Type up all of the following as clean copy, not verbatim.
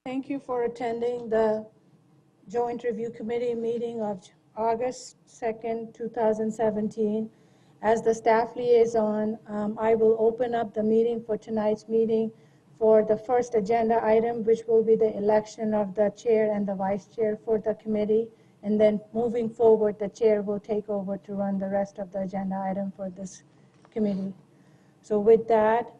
Thank you for attending the Joint Review Committee meeting of August 2nd, 2017. As the staff liaison, I will open up the meeting for tonight's meeting for the first agenda item, which will be the election of the chair and the vice chair for the committee. And then moving forward, the chair will take over to run the rest of the agenda item for this committee. So with that,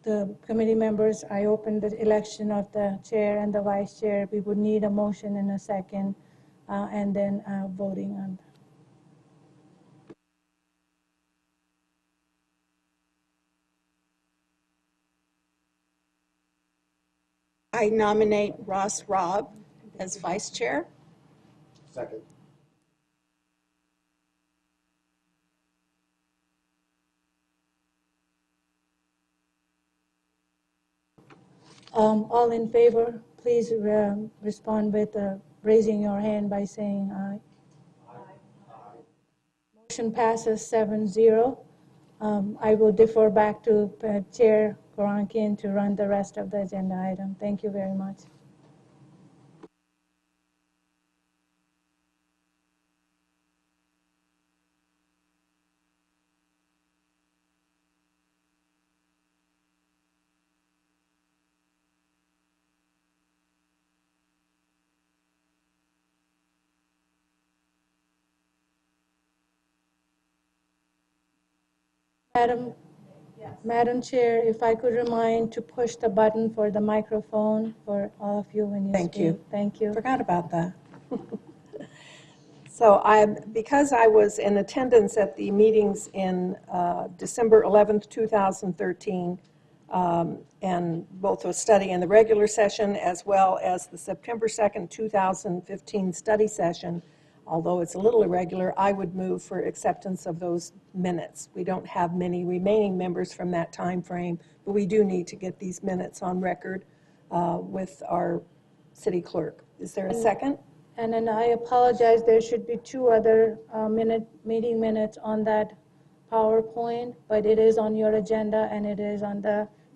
the committee members, I open the election of the chair and the vice chair. We would need a motion in a second, and then voting on. I nominate Ross Robb as vice chair. Second. All in favor, please respond with raising your hand by saying aye. Aye. Motion passes 7-0. I will defer back to Chair Korankian to run the rest of the agenda item. Thank you very much. Madam Chair, if I could remind to push the button for the microphone for all of you when you Thank speak. you. Thank you. Forgot about that. So because I was in attendance at the meetings in December 11th, 2013, and both the study and the regular session, as well as the September 2nd, 2015 study session, although it's a little irregular, I would move for acceptance of those minutes. We don't have many remaining members from that time frame, but we do need to get these minutes on record with our city clerk. Is there a second? And then I apologize, there should be two other meeting minutes on that PowerPoint, but it is on your agenda, and it is on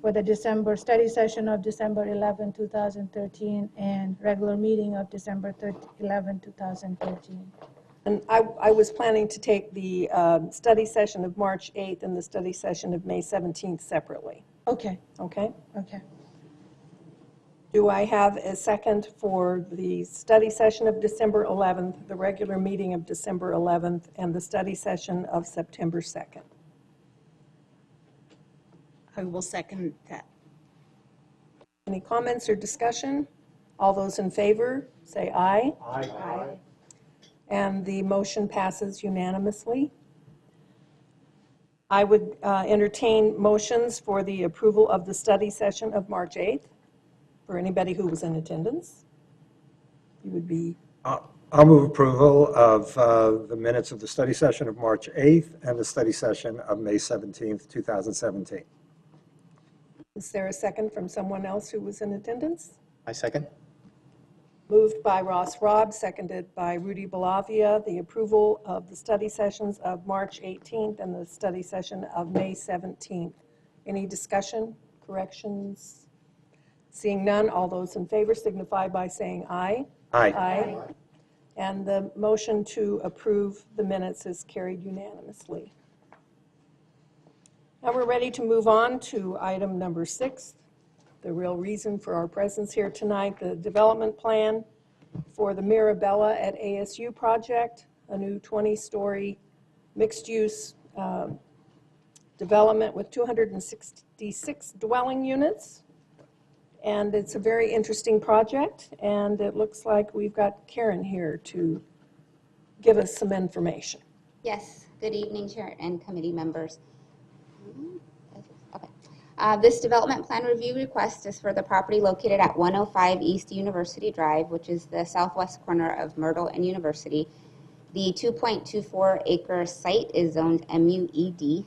for the December study session of December 11, 2013, and regular meeting of December 11, 2013. And I was planning to take the study session of March 8th and the study session of May 17th separately. Okay. Okay? Okay. Do I have a second for the study session of December 11th, the regular meeting of December 11th, and the study session of September 2nd? I will second that. Any comments or discussion? All those in favor, say aye. Aye. Aye. And the motion passes unanimously. I would entertain motions for the approval of the study session of March 8th. For anybody who was in attendance, you would be. I'll move approval of the minutes of the study session of March 8th and the study session of May 17th, 2017. Is there a second from someone else who was in attendance? I second. Moved by Ross Robb, seconded by Rudy Balavia, the approval of the study sessions of March 18th and the study session of May 17th. Any discussion, corrections? Seeing none, all those in favor signify by saying aye. Aye. Aye. And the motion to approve the minutes is carried unanimously. Now we're ready to move on to item number 6, the real reason for our presence here tonight, the development plan for the Mirabella at ASU project, a new 20-story mixed-use development with 266 dwelling units. And it's a very interesting project, and it looks like we've got Karen here to give us some information. Yes, good evening, Chair and committee members. Okay. This development plan review request is for the property located at 105 East University Drive, which is the southwest corner of Myrtle and University. The 2.24 acre site is zoned MUED.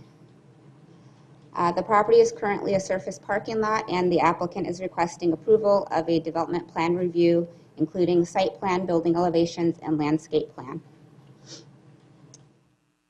The property is currently a surface parking lot, and the applicant is requesting approval of a development plan review, including site plan, building elevations, and landscape plan.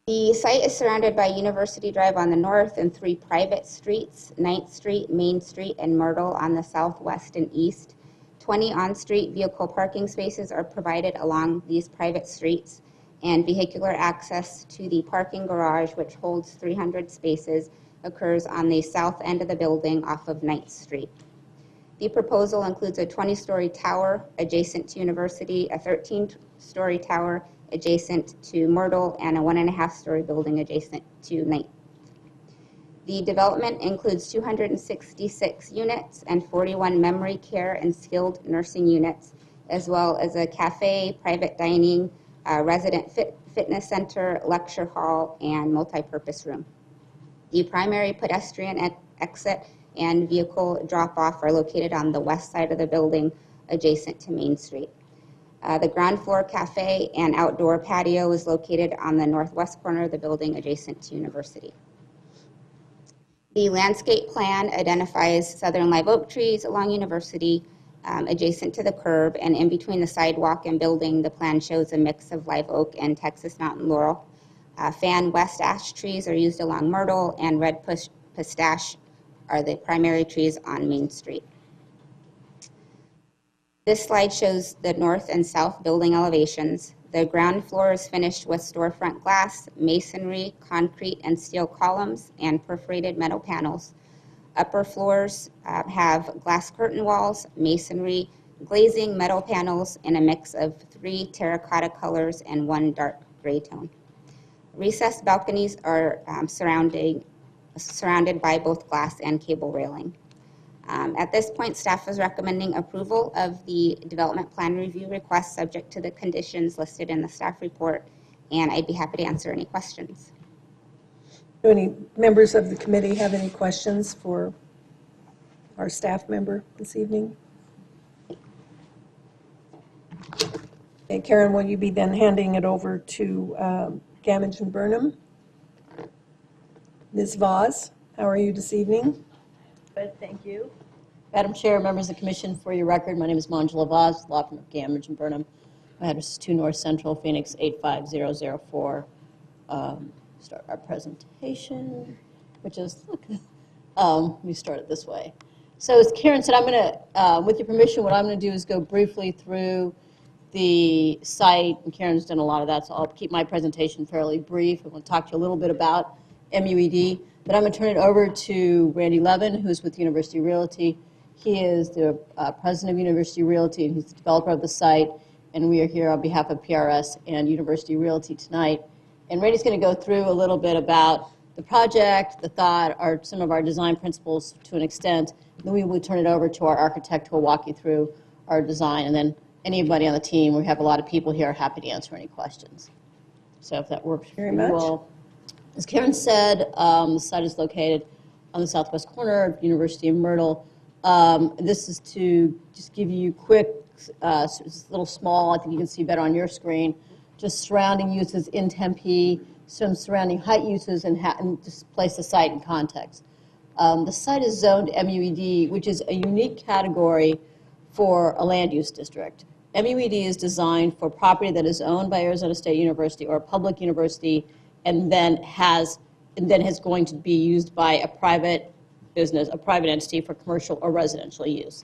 The site is surrounded by University Drive on the north and 3 private streets, 9th Street, Main Street, and Myrtle on the southwest and east. 20 on-street vehicle parking spaces are provided along these private streets, and vehicular access to the parking garage, which holds 300 spaces, occurs on the south end of the building off of 9th Street. The proposal includes a 20-story tower adjacent to University, a 13-story tower adjacent to Myrtle, and a 1.5-story building adjacent to 9th. The development includes 266 units and 41 memory care and skilled nursing units, as well as a cafe, private dining, resident fitness center, lecture hall, and multi-purpose room. The primary pedestrian exit and vehicle drop-off are located on the west side of the building adjacent to Main Street. The ground floor cafe and outdoor patio is located on the northwest corner of the building adjacent to University. The landscape plan identifies southern live oak trees along University adjacent to the curb, and in between the sidewalk and building, the plan shows a mix of live oak and Texas mountain laurel. Fan west ash trees are used along Myrtle, and red pistache are the primary trees on Main Street. This slide shows the north and south building elevations. The ground floor is finished with storefront glass, masonry, concrete and steel columns, and perforated metal panels. Upper floors have glass curtain walls, masonry, glazing, metal panels, and a mix of 3 terracotta colors and 1 dark gray tone. Recessed balconies are surrounded by both glass and cable railing. At this point, staff is recommending approval of the development plan review request subject to the conditions listed in the staff report, and I'd be happy to answer any questions. Do any members of the committee have any questions for our staff member this evening? Okay, Karen, will you be then handing it over to Gamage and Burnham? Ms. Voss, how are you this evening? Good, thank you. Madam Chair, members of the Commission, for your record, my name is Manjula Vaz, law firm of Gamage and Burnham. My address is 2 North Central, Phoenix 85004. Start our presentation, which is, let me start it this way. So as Karen said, I'm going to, with your permission, what I'm going to do is go briefly through the site, and Karen's done a lot of that, so I'll keep my presentation fairly brief. I want to talk to you a little bit about MUED, but I'm going to turn it over to Randy Levin, who's with University Realty. He is the president of University Realty, and he's the developer of the site, and we are here on behalf of PRS and University Realty tonight. And Randy's going to go through a little bit about the project, the thought, some of our design principles to an extent. Then we will turn it over to our architect who will walk you through our design, and then anybody on the team, we have a lot of people here, are happy to answer any questions. So if that works for you all. As Karen said, the site is located on the southwest corner of University of Myrtle. This is to just give you quick, it's a little small, I think you can see better on your screen, just surrounding uses in Tempe, some surrounding height uses, and just place the site in context. The site is zoned MUED, which is a unique category for a land use district. MUED is designed for property that is owned by Arizona State University or a public university, and then is going to be used by a private business, a private entity for commercial or residential use.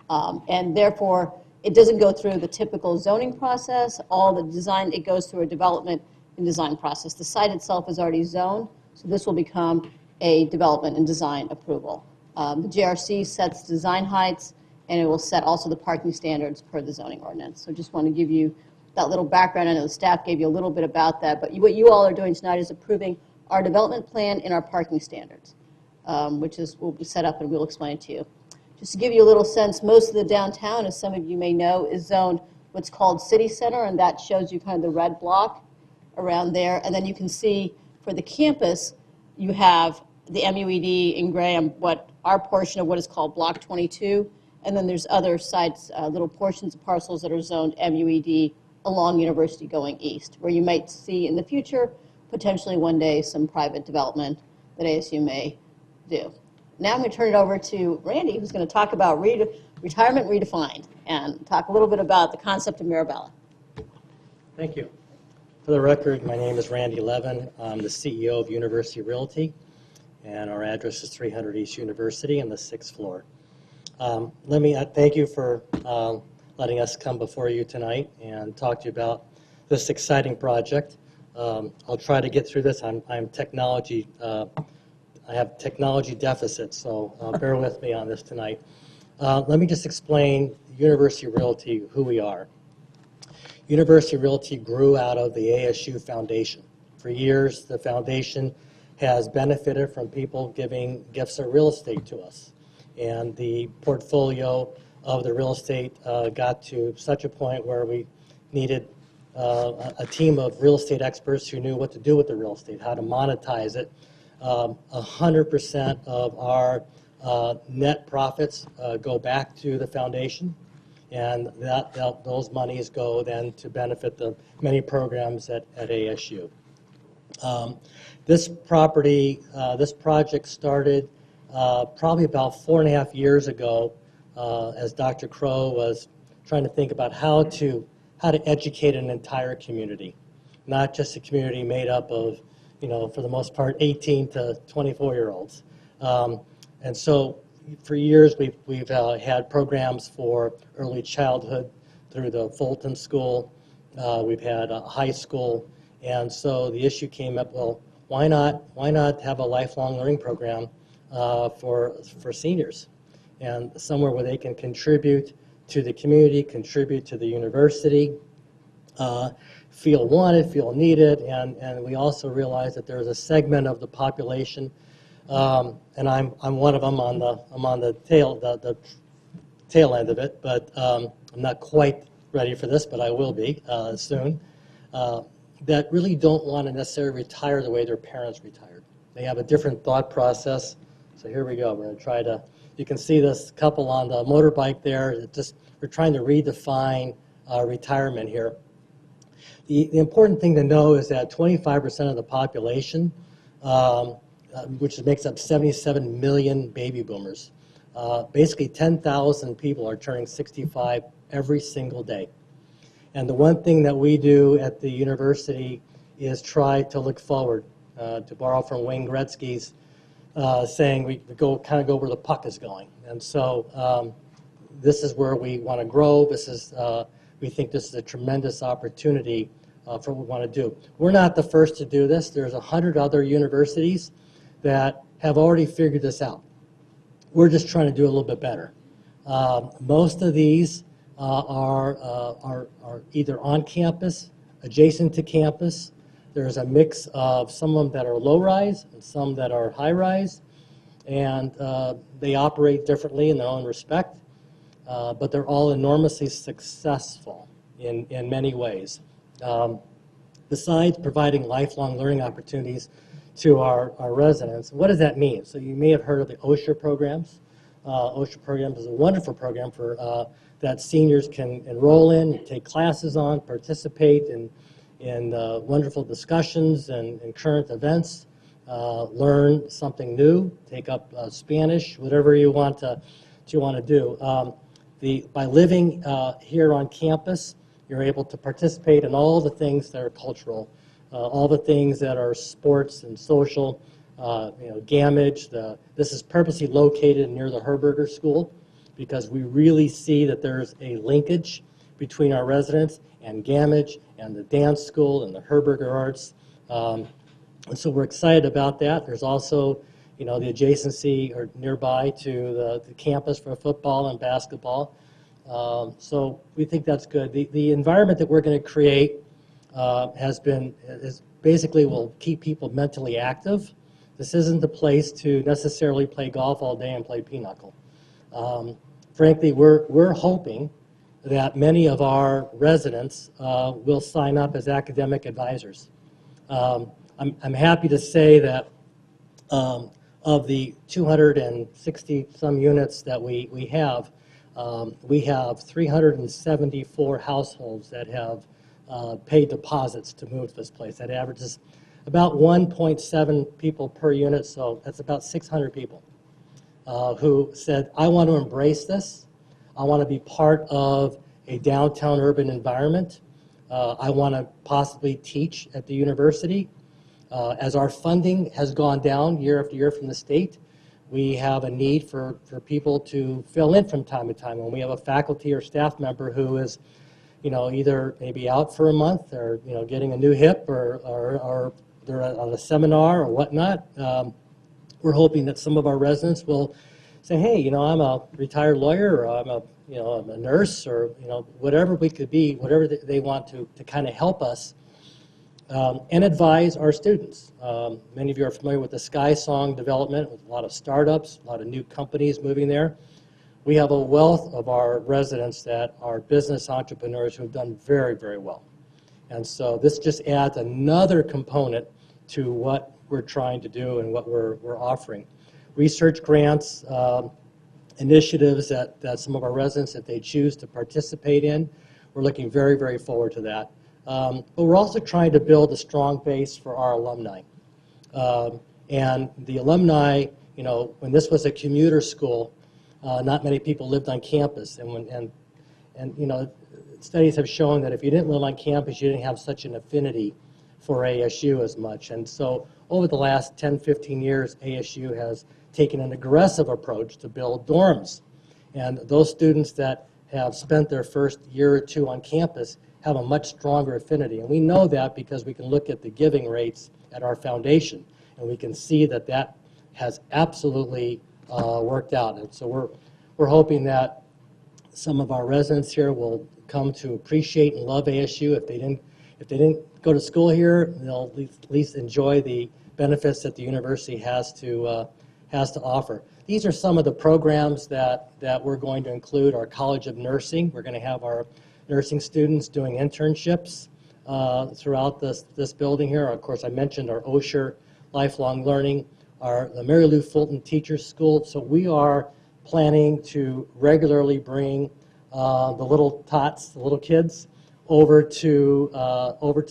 And therefore, it doesn't go through the typical zoning process. All the design, it goes through a development and design process. The site itself is already zoned, so this will become a development and design approval. The JRC sets design heights, and it will set also the parking standards per the zoning ordinance. So just want to give you that little background. I know the staff gave you a little bit about that, but what you all are doing tonight is approving our development plan and our parking standards, which will be set up, and we'll explain it to you. Just to give you a little sense, most of the downtown, as some of you may know, is zoned what's called City Center, and that shows you kind of the red block around there. And then you can see for the campus, you have the MUED in gray on what our portion of what is called Block 22, and then there's other sites, little portions of parcels that are zoned MUED along University going east, where you might see in the future, potentially one day, some private development that ASU may do. Now I'm going to turn it over to Randy, who's going to talk about retirement redefined and talk a little bit about the concept of Mirabella. Thank you. For the record, my name is Randy Levin. I'm the CEO of University Realty, and our address is 300 East University on the 6th floor. Let me thank you for letting us come before you tonight and talk to you about this exciting project. I'll try to get through this. I'm technology. I have technology deficits, so bear with me on this tonight. Let me just explain University Realty, who we are. University Realty grew out of the ASU Foundation. For years, the foundation has benefited from people giving gifts of real estate to us. And the portfolio of the real estate got to such a point where we needed a team of real estate experts who knew what to do with the real estate, how to monetize it. 100% of our net profits go back to the foundation, and those monies go then to benefit the many programs at ASU. This project started probably about 4.5 years ago, as Dr. Crow was trying to think about how to educate an entire community, not just a community made up of, for the most part, 18 to 24-year-olds. And so for years, we've had programs for early childhood through the Fulton School. We've had a high school. And so the issue came up, well, why not have a lifelong learning program for seniors, and somewhere where they can contribute to the community, contribute to the university, feel wanted, feel needed, and we also realize that there's a segment of the population, and I'm one of them. I'm on the tail end of it, but I'm not quite ready for this, but I will be soon. That really don't want to necessarily retire the way their parents retired. They have a different thought process. So here we go. We're going to try to. You can see this couple on the motorbike there. We're trying to redefine retirement here. The important thing to know is that 25% of the population, which makes up 77 million baby boomers, basically 10,000 people are turning 65 every single day. And the one thing that we do at the university is try to look forward, to borrow from Wayne Gretzky's saying we kind of go where the puck is going. And so this is where we want to grow. We think this is a tremendous opportunity for what we want to do. We're not the first to do this. There's 100 other universities that have already figured this out. We're just trying to do a little bit better. Most of these are either on campus, adjacent to campus. There's a mix of some of them that are low-rise and some that are high-rise, and they operate differently in their own respect, but they're all enormously successful in many ways. Besides providing lifelong learning opportunities to our residents, what does that mean? So you may have heard of the OSHA programs. OSHA programs is a wonderful program for that seniors can enroll in, take classes on, participate in wonderful discussions and current events, learn something new, take up Spanish, whatever you want to do. By living here on campus, you're able to participate in all the things that are cultural, all the things that are sports and social, Gammage. This is purposely located near the Herberger School because we really see that there's a linkage between our residents and Gammage and the dance school and the Herberger Arts. And so we're excited about that. There's also, the adjacency or nearby to the campus for football and basketball. So we think that's good. The environment that we're going to create is basically will keep people mentally active. This isn't the place to necessarily play golf all day and play pinochle. Frankly, we're hoping that many of our residents will sign up as academic advisors. I'm happy to say that of the 260 some units that we have 374 households that have paid deposits to move to this place. That averages about 1.7 people per unit, so that's about 600 people who said, I want to embrace this. I want to be part of a downtown urban environment I want to possibly teach at the university. As our funding has gone down year after year from the state, we have a need for people to fill in from time to time. When we have a faculty or staff member who is, either maybe out for a month or, getting a new hip or they're on a seminar or whatnot, we're hoping that some of our residents will say, hey, I'm a retired lawyer, or I'm a nurse, or, whatever we could be, whatever they want to kind of help us and advise our students. Many of you are familiar with the Sky Song development, with a lot of startups, a lot of new companies moving there. We have a wealth of our residents that are business entrepreneurs who have done very, very well. And so this just adds another component to what we're trying to do and what we're offering. Research grants, initiatives that some of our residents, if they choose to participate in, we're looking very, very forward to that. But we're also trying to build a strong base for our alumni. And the alumni, when this was a commuter school, not many people lived on campus. And studies have shown that if you didn't live on campus, you didn't have such an affinity for ASU as much. And so over the last 10, 15 years, ASU has taken an aggressive approach to build dorms. And those students that have spent their first year or two on campus have a much stronger affinity. And we know that because we can look at the giving rates at our foundation, and we can see that that has absolutely worked out. And so we're hoping that some of our residents here will come to appreciate and love ASU. If they didn't go to school here, they'll at least enjoy the benefits that the university has to offer. These are some of the programs that we're going to include. Our College of Nursing. We're going to have our nursing students doing internships throughout this building here. Of course, I mentioned our Osher Lifelong Learning, the Mary Lou Fulton Teachers School. So we are planning to regularly bring the little tots, the little kids, over to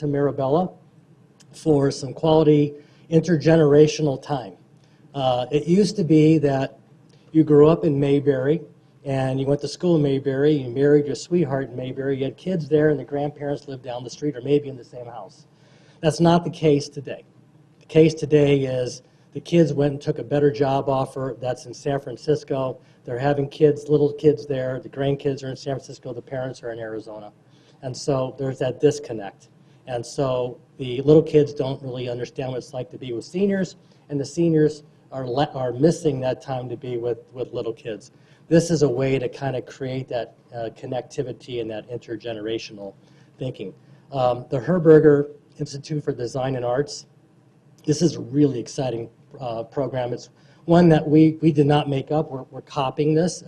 Mirabella for some quality intergenerational time. It used to be that you grew up in Mayberry and you went to school in Mayberry, you married your sweetheart in Mayberry, you had kids there, and the grandparents lived down the street or maybe in the same house. That's not the case today. The case today is the kids went and took a better job offer. That's in San Francisco. They're having kids, little kids there. The grandkids are in San Francisco. The parents are in Arizona. And so there's that disconnect. And so the little kids don't really understand what it's like to be with seniors, and the seniors are missing that time to be with little kids. This is a way to kind of create that connectivity and that intergenerational thinking. The Herberger Institute for Design and Arts, this is a really exciting program. It's one that we did not make up. We're copying this.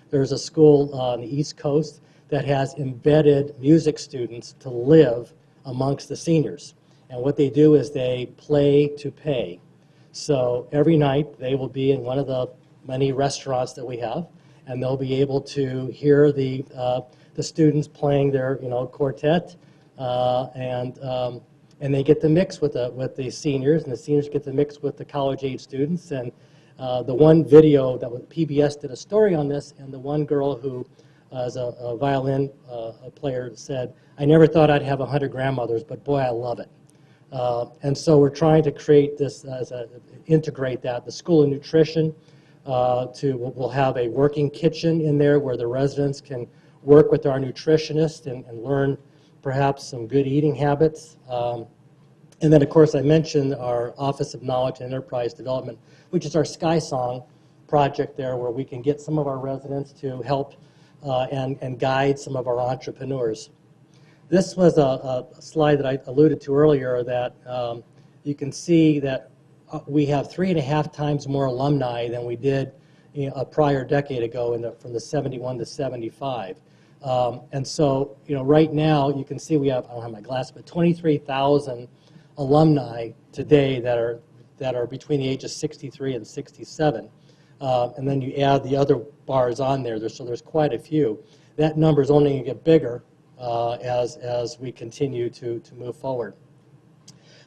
There's a school on the East Coast that has embedded music students to live amongst the seniors. And what they do is they play to pay. So every night they will be in one of the many restaurants that we have, and they'll be able to hear the students playing their quartet, and they get to mix with the seniors, and the seniors get to mix with the college-age students. And the one video that PBS did a story on this, and the one girl who is a violin player said, "I never thought I'd have 100 grandmothers, but boy, I love it." And so we're trying to create this, integrate that. The School of Nutrition, we'll have a working kitchen in there where the residents can work with our nutritionists and learn perhaps some good eating habits. And then, of course, I mentioned our Office of Knowledge and Enterprise Development, which is our Sky Song project there, where we can get some of our residents to help and guide some of our entrepreneurs. This was a slide that I alluded to earlier that you can see that we have 3.5 times more alumni than we did a prior decade ago from the 71 to 75. And so, right now you can see we have, I don't have my glasses, but 23,000 alumni today that are between the ages 63 and 67. And then you add the other bars on there, so there's quite a few. That number is only going to get bigger as we continue to move forward.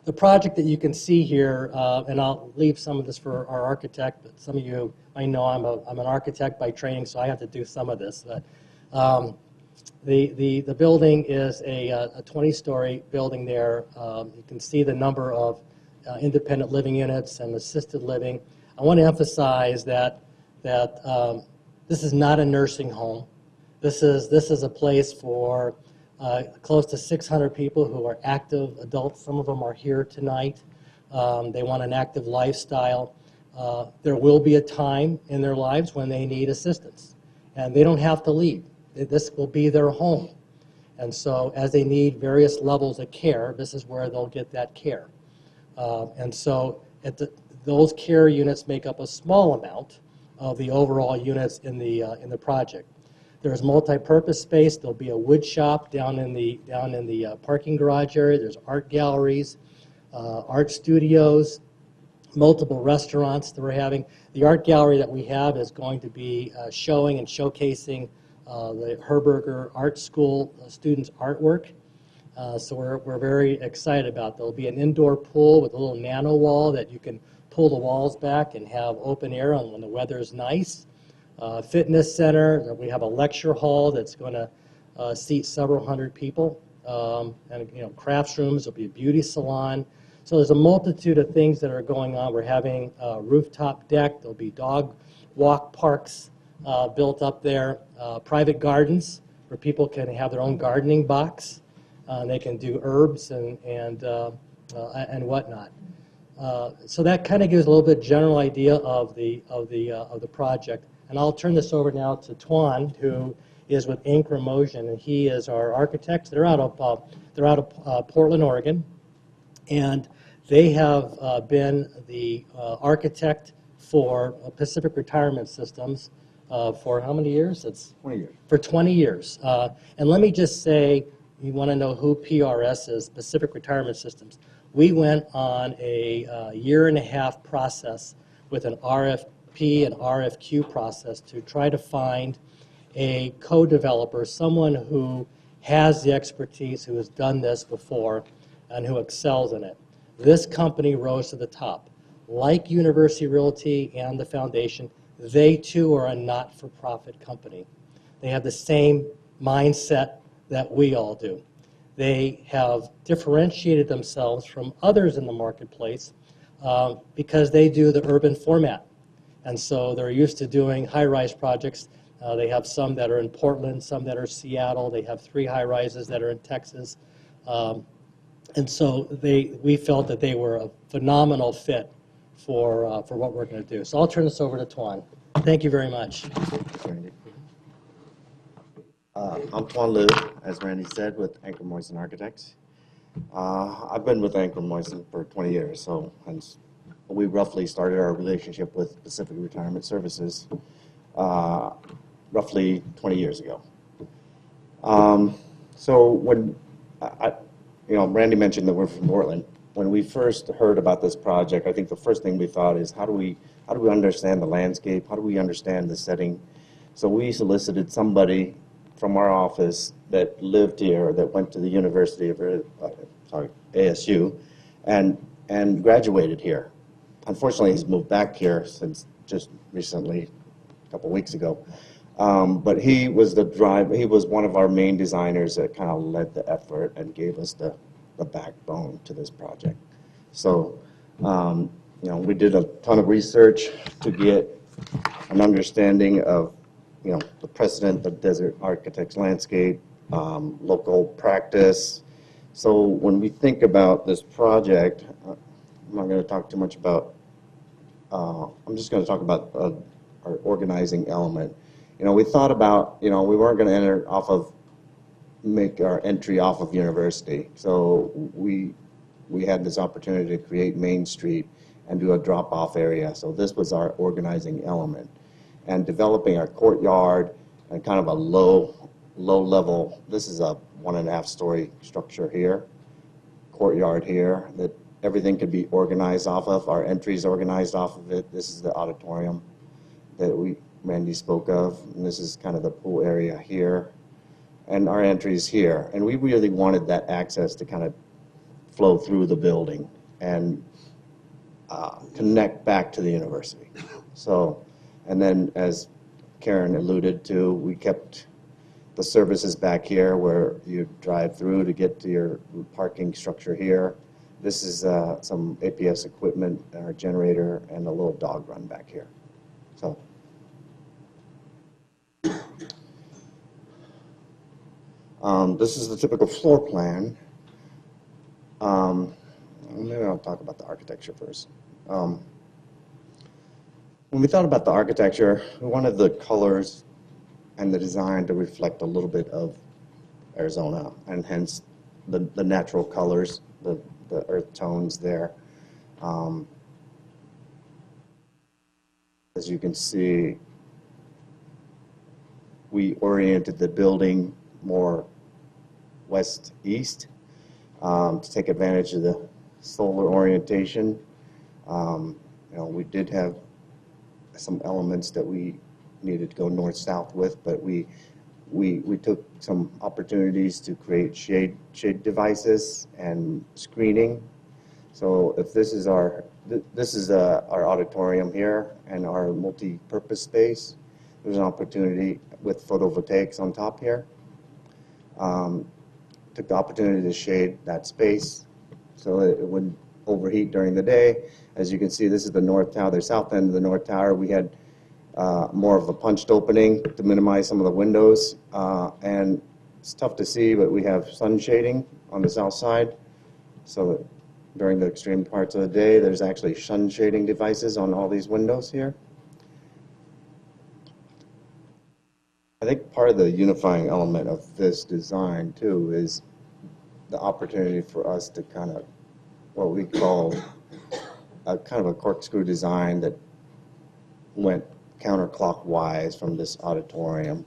The project that you can see here, and I'll leave some of this for our architect, but some of you might know I'm an architect by training, so I have to do some of this. But, The building is a 20-story building there. You can see the number of independent living units and assisted living. I want to emphasize that this is not a nursing home. This is a place for close to 600 people who are active adults. Some of them are here tonight. They want an active lifestyle. There will be a time in their lives when they need assistance, and they don't have to leave. This will be their home. And so as they need various levels of care, this is where they'll get that care. And so those care units make up a small amount of the overall units in the project. There's multi-purpose space. There'll be a wood shop down in the parking garage area. There's art galleries, art studios, multiple restaurants that we're having. The art gallery that we have is going to be showing and showcasing the Herberger Art School students' artwork. So we're very excited about that. There'll be an indoor pool with a little nano wall that you can pull the walls back and have open air on when the weather is nice. Fitness center. We have a lecture hall that's going to seat several hundred people. And crafts rooms. There'll be a beauty salon. So there's a multitude of things that are going on. We're having a rooftop deck. There'll be dog walk parks built up there. Private gardens where people can have their own gardening box. They can do herbs and whatnot. So that kind of gives a little bit general idea of the project. And I'll turn this over now to Twan, who is with Ingress, and he is our architect. They're out of Portland, Oregon, and they have been the architect for Pacific Retirement Systems for how many years? It's 20 years. For 20 years. And let me just say, you want to know who PRS is, Pacific Retirement Systems. We went on a year-and-a-half process with an RFP and RFQ process to try to find a co-developer, someone who has the expertise, who has done this before, and who excels in it. This company rose to the top. Like University Realty and the foundation, they too are a not-for-profit company. They have the same mindset that we all do. They have differentiated themselves from others in the marketplace because they do the urban format. And so they're used to doing high-rise projects. They have some that are in Portland, some that are Seattle. They have 3 high-rises that are in Texas. And so we felt that they were a phenomenal fit for what we're going to do. So I'll turn this over to Twan. Thank you very much. I'm Twan Liu, as Randy said, with Anchor Moyson Architects. I've been with Anchor Moyson for 20 years, so hence we roughly started our relationship with Pacific Retirement Services roughly 20 years ago. So when Randy mentioned that we're from Portland. When we first heard about this project, I think the first thing we thought is how do we understand the landscape? How do we understand the setting? So we solicited somebody from our office that lived here, that went to the University of ASU, and graduated here. Unfortunately, he's moved back here since just recently, a couple weeks ago. But he was he was one of our main designers that kind of led the effort and gave us the backbone to this project. So, we did a ton of research to get an understanding of, the precedent of desert architects landscape, local practice. So when we think about this project, I'm not going to talk too much about, I'm just going to talk about our organizing element. We thought about, we weren't going to make our entry off of University. So we had this opportunity to create Main Street and do a drop-off area. So this was our organizing element. And developing our courtyard and kind of a low level, this is a 1.5-story structure here, courtyard here, that everything could be organized off of. Our entries organized off of it. This is the auditorium that Randy spoke of, and this is kind of the pool area here, and our entries here. And we really wanted that access to kind of flow through the building and connect back to the university. So, and then as Karen alluded to, we kept The services back here where you drive through to get to your parking structure here. This is some APS equipment, our generator, and a little dog run back here. So. This is the typical floor plan. Maybe I'll talk about the architecture first. When we thought about the architecture, we wanted the colors and the design to reflect a little bit of Arizona, and hence the natural colors, the earth tones there. As you can see, we oriented the building more west-east to take advantage of the solar orientation. We did have some elements that we needed to go north-south with, but we took some opportunities to create shade devices and screening. So if this is our auditorium here and our multi-purpose space, there's an opportunity with photovoltaics on top here. Took the opportunity to shade that space so it wouldn't overheat during the day. As you can see, this is the north tower, the south end of the north tower. We had more of a punched opening to minimize some of the windows. And it's tough to see, but we have sun shading on the south side. So that during the extreme parts of the day, there's actually sun shading devices on all these windows here. I think part of the unifying element of this design, too, is the opportunity for us to kind of, what we call a kind of a corkscrew design that went counterclockwise from this auditorium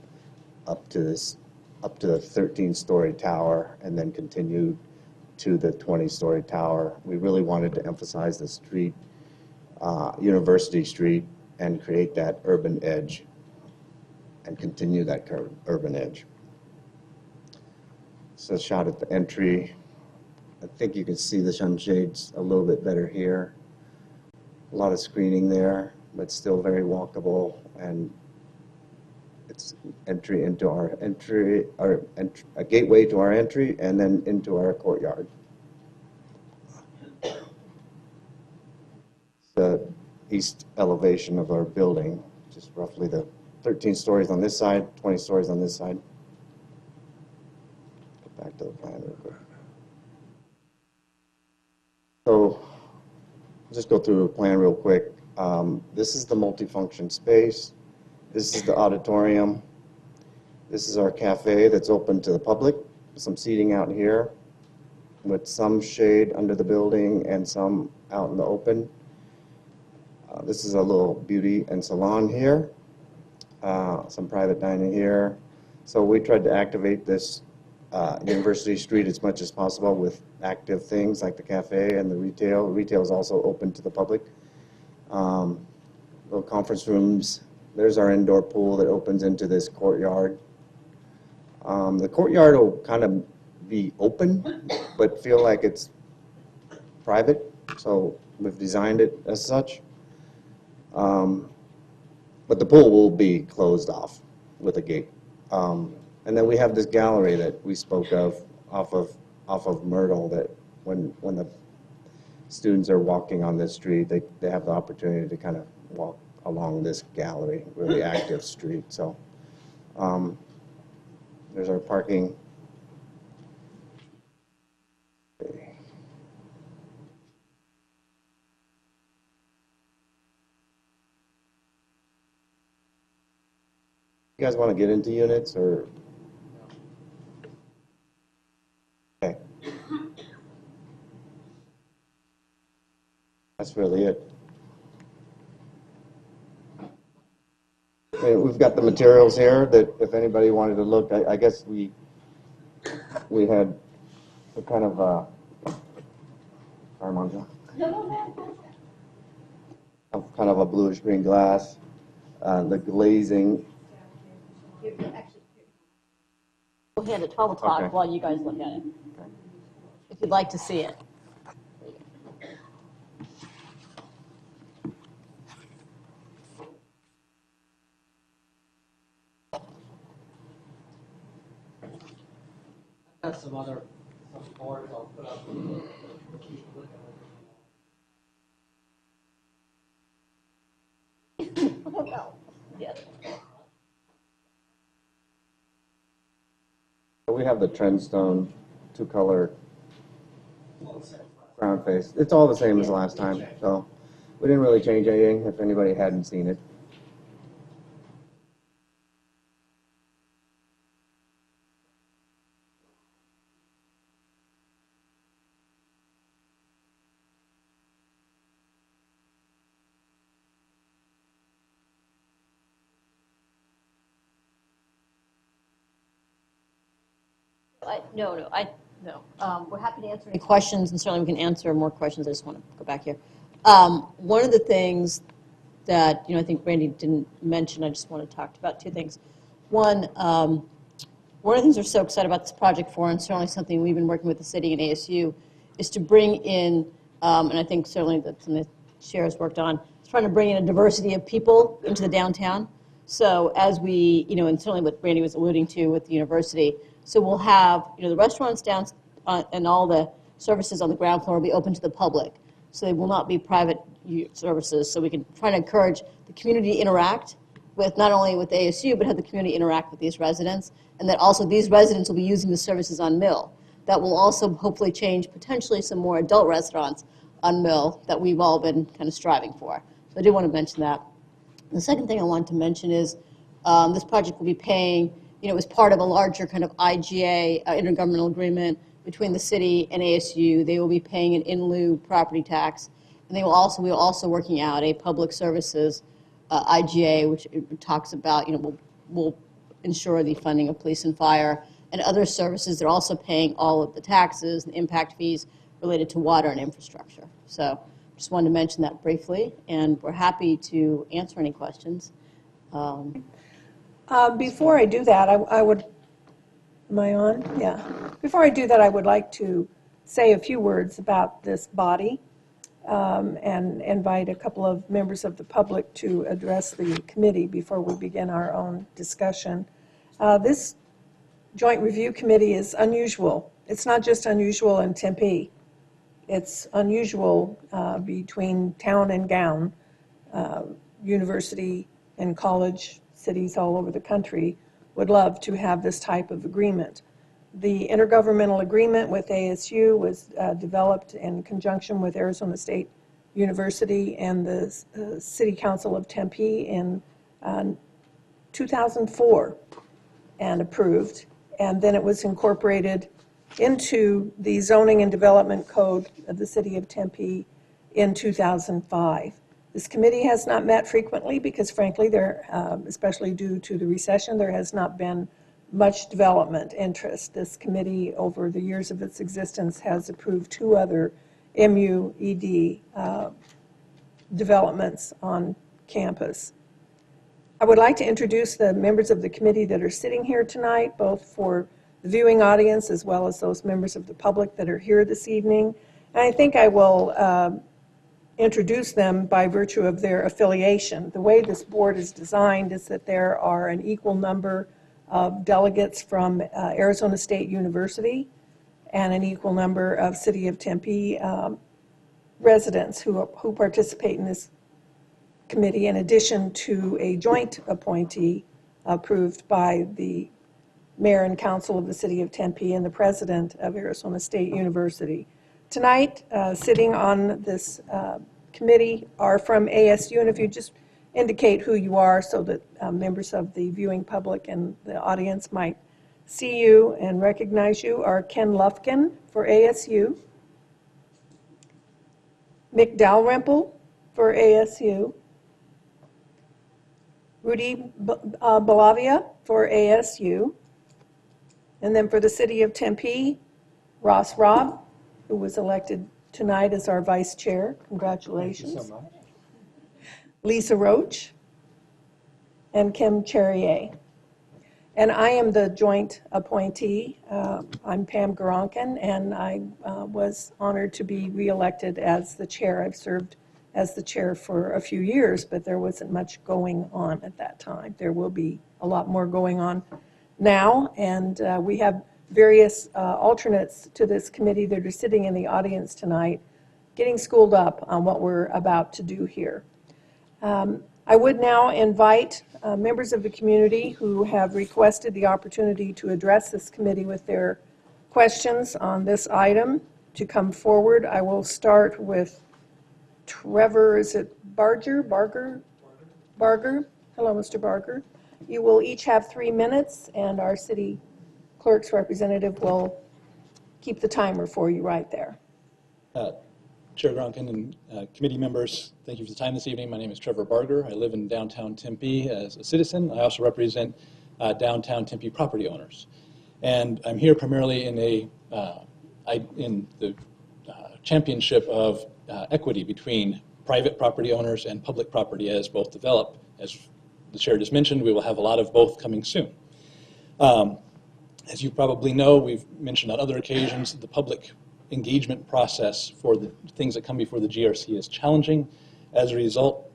up to the 13-story tower and then continued to the 20-story tower. We really wanted to emphasize the street, University Street, and create that urban edge and continue that urban edge. So a shot at the entry. I think you can see the sunshades a little bit better here. A lot of screening there, but still very walkable, and it's entry into our a gateway to our entry, and then into our courtyard. The east elevation of our building, just roughly the 13 stories on this side, 20 stories on this side. Go back to the plan real quick. So, just go through the plan real quick. This is the multifunction space. This is the auditorium. This is our cafe that's open to the public. Some seating out here with some shade under the building and some out in the open. This is a little beauty and salon here. Some private dining here. So we tried to activate this University Street as much as possible with active things like the cafe and the retail. Retail is also open to the public. Little conference rooms. There's our indoor pool that opens into this courtyard. The courtyard will kind of be open, but feel like it's private. So we've designed it as such. But the pool will be closed off with a gate. And then we have this gallery that we spoke of off of Myrtle, that when the students are walking on this street, they have the opportunity to kind of walk along this gallery, really active street. So there's our parking. You guys want to get into units, or? Okay. That's really it. Okay, we've got the materials here that if anybody wanted to look, I guess we had a kind of sorry, Monja. Kind of a bluish green glass. The glazing. We'll hand it 12 o'clock Okay. while you guys look at it, if you'd like to see it. We have the Trendstone two-color ground face. It's all the same as the last time, so we didn't really change anything if anybody hadn't seen it. No. We're happy to answer any questions, and certainly we can answer more questions. I just want to go back here. One of the things that, I think Randy didn't mention, I just want to talk about two things. One of the things we're so excited about this project for, and certainly something we've been working with the city and ASU, is to bring in, and I think certainly that's something the chair has worked on, is trying to bring in a diversity of people into the downtown. So as we, and certainly what Randy was alluding to with the university, so we'll have, the restaurants down and all the services on the ground floor will be open to the public. So they will not be private services. So we can try to encourage the community to interact with not only with ASU, but have the community interact with these residents. And that also these residents will be using the services on Mill. That will also hopefully change potentially some more adult restaurants on Mill that we've all been kind of striving for. So I did want to mention that. The second thing I wanted to mention is this project will be paying, it was part of a larger kind of IGA, intergovernmental agreement between the city and ASU. They will be paying an in lieu property tax. And we are also working out a public services IGA, which talks about, will ensure the funding of police and fire and other services. They're also paying all of the taxes and impact fees related to water and infrastructure. So just wanted to mention that briefly, and we're happy to answer any questions. Before I do that, I would, am I on? Yeah. Before I do that, I would like to say a few words about this body and invite a couple of members of the public to address the committee before we begin our own discussion. This Joint Review Committee is unusual. It's not just unusual in Tempe. It's unusual between town and gown, university and college cities all over the country would love to have this type of agreement. The intergovernmental agreement with ASU was developed in conjunction with Arizona State University and the City Council of Tempe in 2004 and approved. And then it was incorporated into the Zoning and Development Code of the City of Tempe in 2005. This committee has not met frequently because, frankly, especially due to the recession, there has not been much development interest. This committee, over the years of its existence, has approved 2 other MUED developments on campus. I would like to introduce the members of the committee that are sitting here tonight, both for the viewing audience as well as those members of the public that are here this evening. And I think I will introduce them by virtue of their affiliation. The way this board is designed is that there are an equal number of delegates from Arizona State University and an equal number of City of Tempe residents who participate in this committee, in addition to a joint appointee approved by the mayor and council of the City of Tempe and the president of Arizona State University. Tonight, sitting on this committee are from ASU, and if you just indicate who you are so that members of the viewing public and the audience might see you and recognize you, are Ken Lufkin for ASU, Mick Dalrymple for ASU, Rudy Balavia for ASU, and then for the City of Tempe, Ross Robb, who was elected tonight as our vice chair. Congratulations. Thank you so much. Lisa Roach, and Kim Charrier. And I am the joint appointee. I'm Pam Garonkin, and I was honored to be reelected as the chair. I've served as the chair for a few years, but there wasn't much going on at that time. There will be a lot more going on now, and we have various alternates to this committee that are sitting in the audience tonight, getting schooled up on what we're about to do here. I would now invite members of the community who have requested the opportunity to address this committee with their questions on this item to come forward. I will start with Trevor, is it Barger? Hello, Mr. Barger. You will each have 3 minutes, and our city clerk's representative will keep the timer for you right there. Chair Gronkin and committee members, thank you for the time this evening. My name is Trevor Barger. I live in downtown Tempe as a citizen. I also represent downtown Tempe property owners. And I'm here primarily in the championship of equity between private property owners and public property as both develop. As the chair just mentioned, we will have a lot of both coming soon. As you probably know, we've mentioned on other occasions, the public engagement process for the things that come before the GRC is challenging. As a result,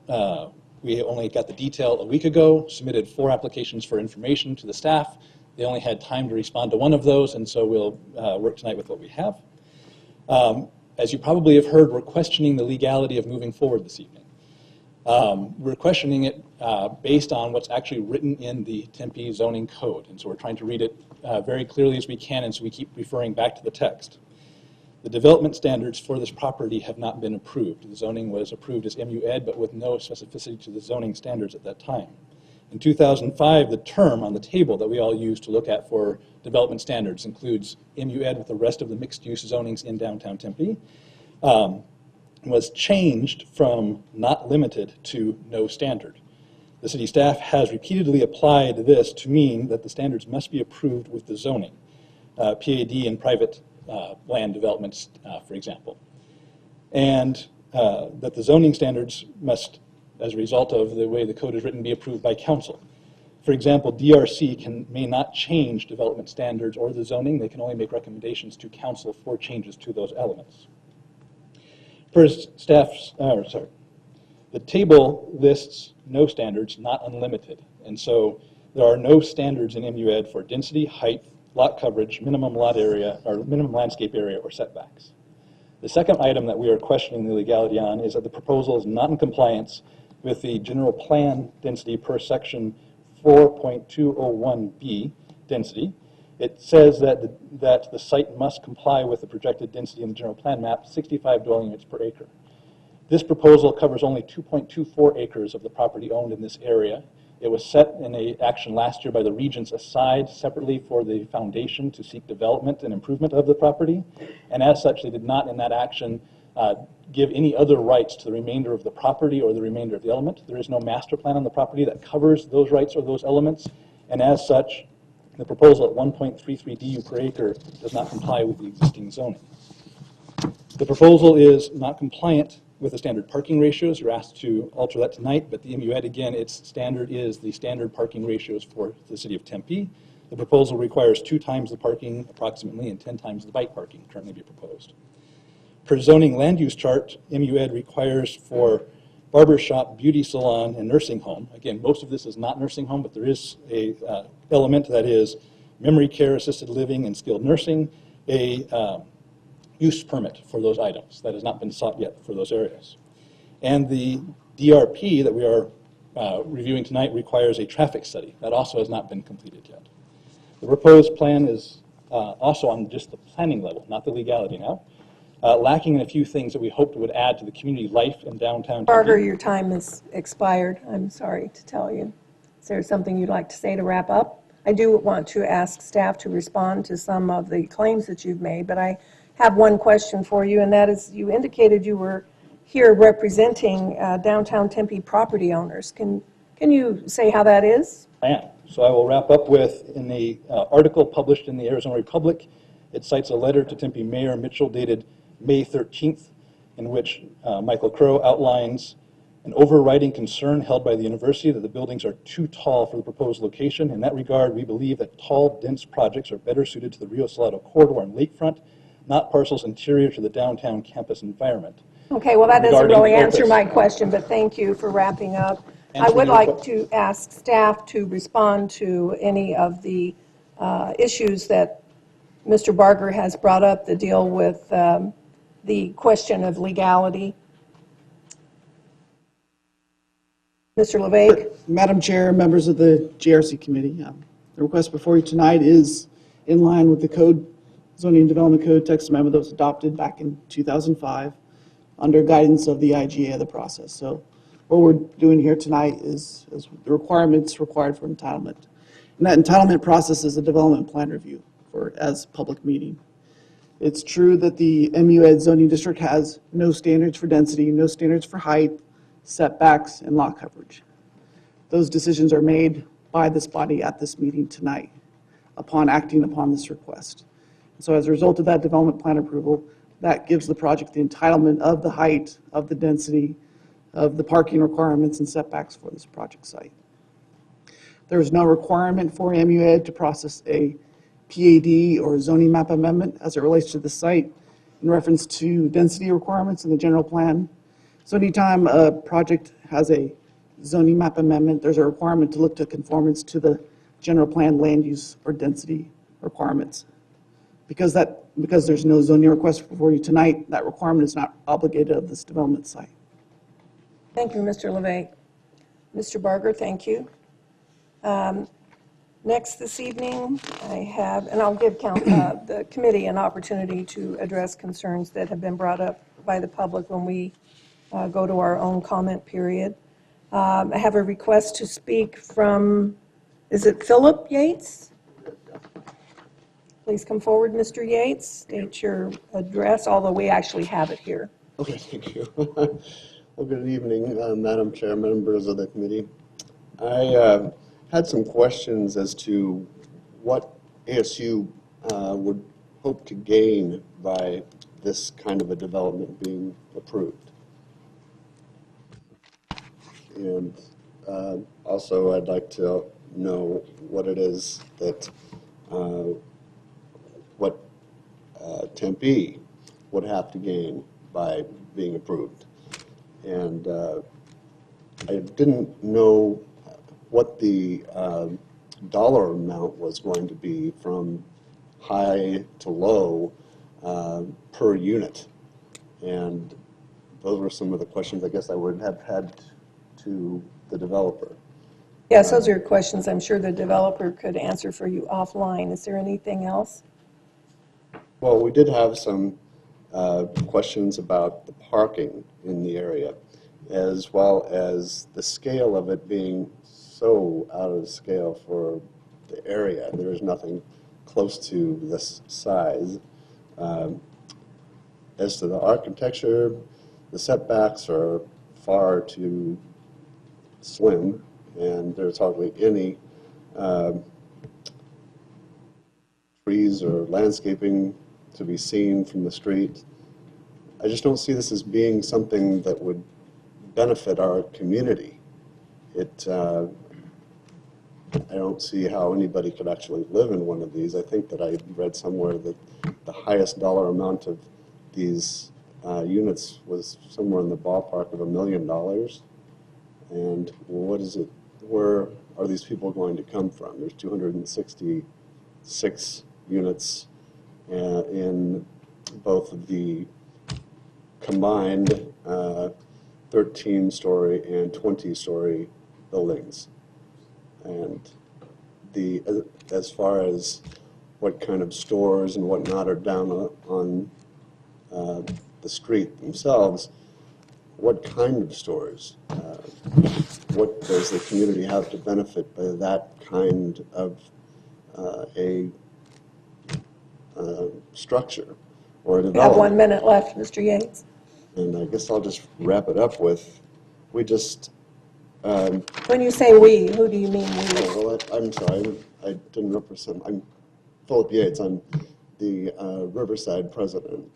we only got the detail a week ago, submitted 4 applications for information to the staff. They only had time to respond to 1 of those, and so we'll work tonight with what we have. As you probably have heard, we're questioning the legality of moving forward this evening. We're questioning it based on what's actually written in the Tempe zoning code, and so we're trying to read it very clearly as we can, and so we keep referring back to the text. The development standards for this property have not been approved. The zoning was approved as MUED, but with no specificity to the zoning standards at that time. In 2005, the term on the table that we all use to look at for development standards includes MUED with the rest of the mixed-use zonings in downtown Tempe, was changed from not limited to no standard. The city staff has repeatedly applied this to mean that the standards must be approved with the zoning, PAD and private land developments, for example. And that the zoning standards must, as a result of the way the code is written, be approved by council. For example, DRC may not change development standards or the zoning. They can only make recommendations to council for changes to those elements. Per staff's, the table lists no standards, not unlimited. And so there are no standards in MUED for density, height, lot coverage, minimum lot area, or minimum landscape area, or setbacks. The second item that we are questioning the legality on is that the proposal is not in compliance with the general plan density per section 4.201B density. It says that the site must comply with the projected density in the general plan map, 65 dwelling units per acre. This proposal covers only 2.24 acres of the property owned in this area. It was set in an action last year by the regents aside separately for the foundation to seek development and improvement of the property. And as such, they did not in that action give any other rights to the remainder of the property or the remainder of the element. There is no master plan on the property that covers those rights or those elements. And as such, the proposal at 1.33 DU per acre does not comply with the existing zoning. The proposal is not compliant with the standard parking ratios. You're asked to alter that tonight, but the MUED, again, its standard is the standard parking ratios for the city of Tempe. The proposal requires 2 times the parking approximately and 10 times the bike parking currently be proposed. Per zoning land use chart, MUED requires for barber shop, beauty salon, and nursing home. Again, most of this is not nursing home, but there is a element that is memory care, assisted living, and skilled nursing, a use permit for those items. That has not been sought yet for those areas. And the DRP that we are reviewing tonight requires a traffic study. That also has not been completed yet. The proposed plan is also on just the planning level, not the legality now, lacking in a few things that we hoped would add to the community life in downtown Tempe. Barger, your time has expired. I'm sorry to tell you. Is there something you'd like to say to wrap up? I do want to ask staff to respond to some of the claims that you've made, but I have one question for you, and that is, you indicated you were here representing downtown Tempe property owners. Can you say how that is? I am. So I will wrap up with, in the article published in the Arizona Republic, it cites a letter to Tempe Mayor Mitchell dated May 13th, in which Michael Crow outlines an overriding concern held by the university that the buildings are too tall for the proposed location. In that regard, we believe that tall, dense projects are better suited to the Rio Salado corridor and lakefront, not parcels interior to the downtown campus environment. Okay, well, that doesn't Regarding really answer focus. my question, but thank you for wrapping up. I Answering would your like to ask staff to respond to any of the issues that Mr. Barger has brought up the deal with the question of legality. Mr. LeVake? Madam Chair, members of the GRC committee, the request before you tonight is in line with the code, Zoning and Development Code text amendment that was adopted back in 2005 under guidance of the IGA of the process. So what we're doing here tonight is the requirements required for entitlement. And that entitlement process is a development plan review as public meeting. It's true that the MUED zoning district has no standards for density, no standards for height, setbacks, and lot coverage. Those decisions are made by this body at this meeting tonight upon acting upon this request. So as a result of that development plan approval, that gives the project the entitlement of the height, of the density, of the parking requirements and setbacks for this project site. There is no requirement for MUED to process a PAD or zoning map amendment as it relates to the site in reference to density requirements in the general plan. So anytime a project has a zoning map amendment, there's a requirement to look to conformance to the general plan land use or density requirements. Because there's no zoning request before you tonight, that requirement is not obligated of this development site. Thank you, Mr. LeVay. Mr. Barger, thank you. Next this evening, I have, and I'll give the committee an opportunity to address concerns that have been brought up by the public when we go to our own comment period. I have a request to speak from, is it Philip Yates? Please come forward, Mr. Yates. State your address, although we actually have it here. Okay, thank you. Well, good evening, Madam Chair, members of the committee. I had some questions as to what ASU would hope to gain by this kind of a development being approved. And also, I'd like to know what it is that what Tempe would have to gain by being approved. And I didn't know what the dollar amount was going to be from high to low per unit. And those were some of the questions I guess I would have had to the developer. Yes, those are questions I'm sure the developer could answer for you offline. Is there anything else? Well, we did have some questions about the parking in the area, as well as the scale of it being so out of scale for the area. There is nothing close to this size. As to the architecture, the setbacks are far too slim, and there's hardly any trees or landscaping to be seen from the street. I just don't see this as being something that would benefit our community. I don't see how anybody could actually live in one of these. I think that I read somewhere that the highest dollar amount of these units was somewhere in the ballpark of $1 million. And what is it? Where are these people going to come from? There's 266 units in both of the combined 13-story and 20-story buildings. And as far as what kind of stores and whatnot are down on the street themselves, what kind of stores? What does the community have to benefit by that kind of a structure or a development? You have 1 minute left, Mr. Yates. And I guess I'll just wrap it up with, we just... when you say we, who do you mean we? Well, I'm sorry, I didn't represent, I'm Philip Yates, I'm the Riverside president.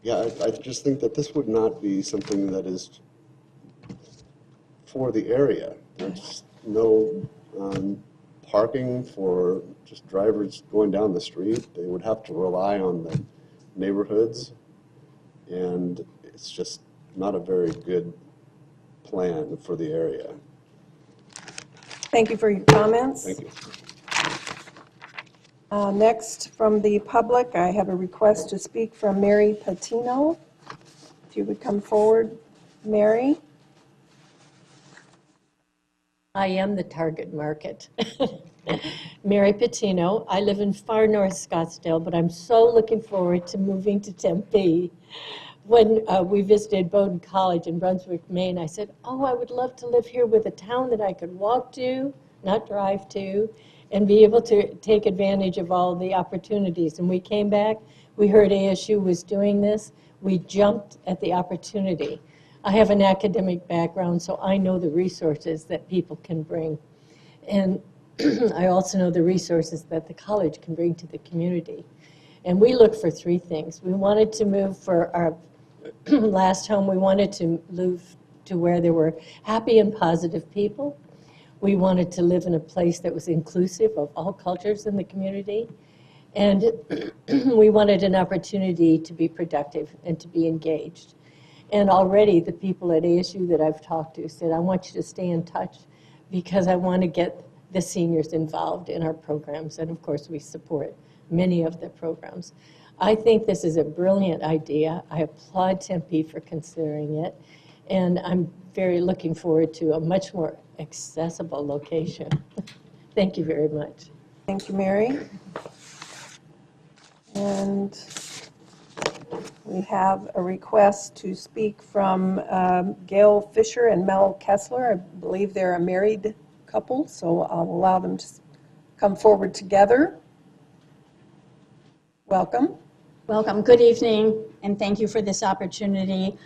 Yeah, I just think that this would not be something that is for the area. There's no parking for just drivers going down the street. They would have to rely on the neighborhoods, and it's just not a very good plan for the area. Thank you for your comments. Thank you. Next, from the public, I have a request to speak from Mary Patino. If you would come forward, Mary. I am the target market. Mary Patino. I live in far north Scottsdale, but I'm so looking forward to moving to Tempe. When we visited Bowdoin College in Brunswick, Maine, I said, oh, I would love to live here with a town that I could walk to, not drive to, and be able to take advantage of all the opportunities. And we came back, we heard ASU was doing this, we jumped at the opportunity. I have an academic background, so I know the resources that people can bring. And I also know the resources that the college can bring to the community. And we look for three things. We wanted to move for our last home, we wanted to move to where there were happy and positive people. We wanted to live in a place that was inclusive of all cultures in the community. And we wanted an opportunity to be productive and to be engaged. And already the people at ASU that I've talked to said, I want you to stay in touch because I want to get the seniors involved in our programs. And of course, we support many of the programs. I think this is a brilliant idea. I applaud Tempe for considering it. And I'm very looking forward to a much more accessible location. Thank you very much. Thank you, Mary. And we have a request to speak from Gail Fisher and Mel Kessler. I believe they're a married couple, so I'll allow them to come forward together. Welcome. Welcome. Good evening, and thank you for this opportunity.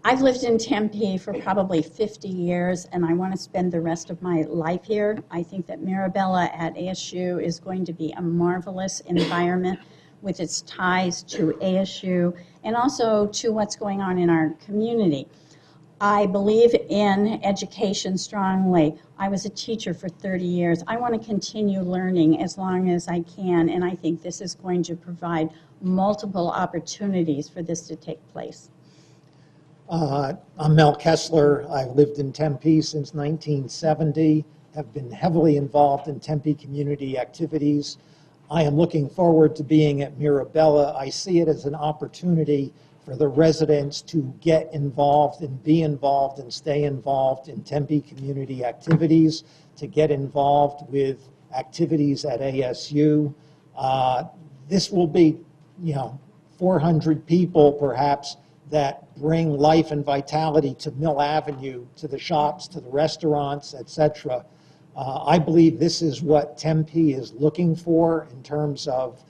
I've lived in Tempe for probably 50 years, and I want to spend the rest of my life here. I think that Mirabella at ASU is going to be a marvelous environment with its ties to ASU and also to what's going on in our community. I believe in education strongly. I was a teacher for 30 years. I want to continue learning as long as I can, and I think this is going to provide multiple opportunities for this to take place. I'm Mel Kessler. I've lived in Tempe since 1970, have been heavily involved in Tempe community activities. I am looking forward to being at Mirabella. I see it as an opportunity for the residents to get involved and be involved and stay involved in Tempe community activities, to get involved with activities at ASU. This will be, 400 people perhaps that bring life and vitality to Mill Avenue, to the shops, to the restaurants, etc. I believe this is what Tempe is looking for in terms of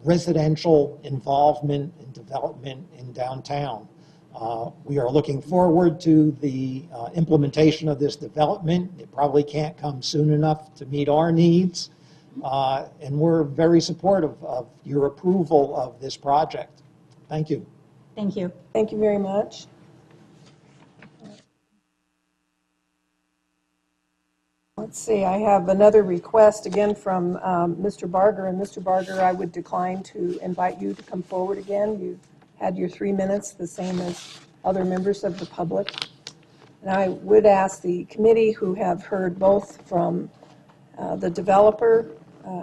residential involvement and development in downtown. We are looking forward to the implementation of this development. It probably can't come soon enough to meet our needs. And we're very supportive of your approval of this project. Thank you. Thank you. Thank you very much. Let's see, I have another request again from Mr. Barger. And Mr. Barger, I would decline to invite you to come forward again. You've had your 3 minutes, the same as other members of the public. And I would ask the committee, who have heard both from the developer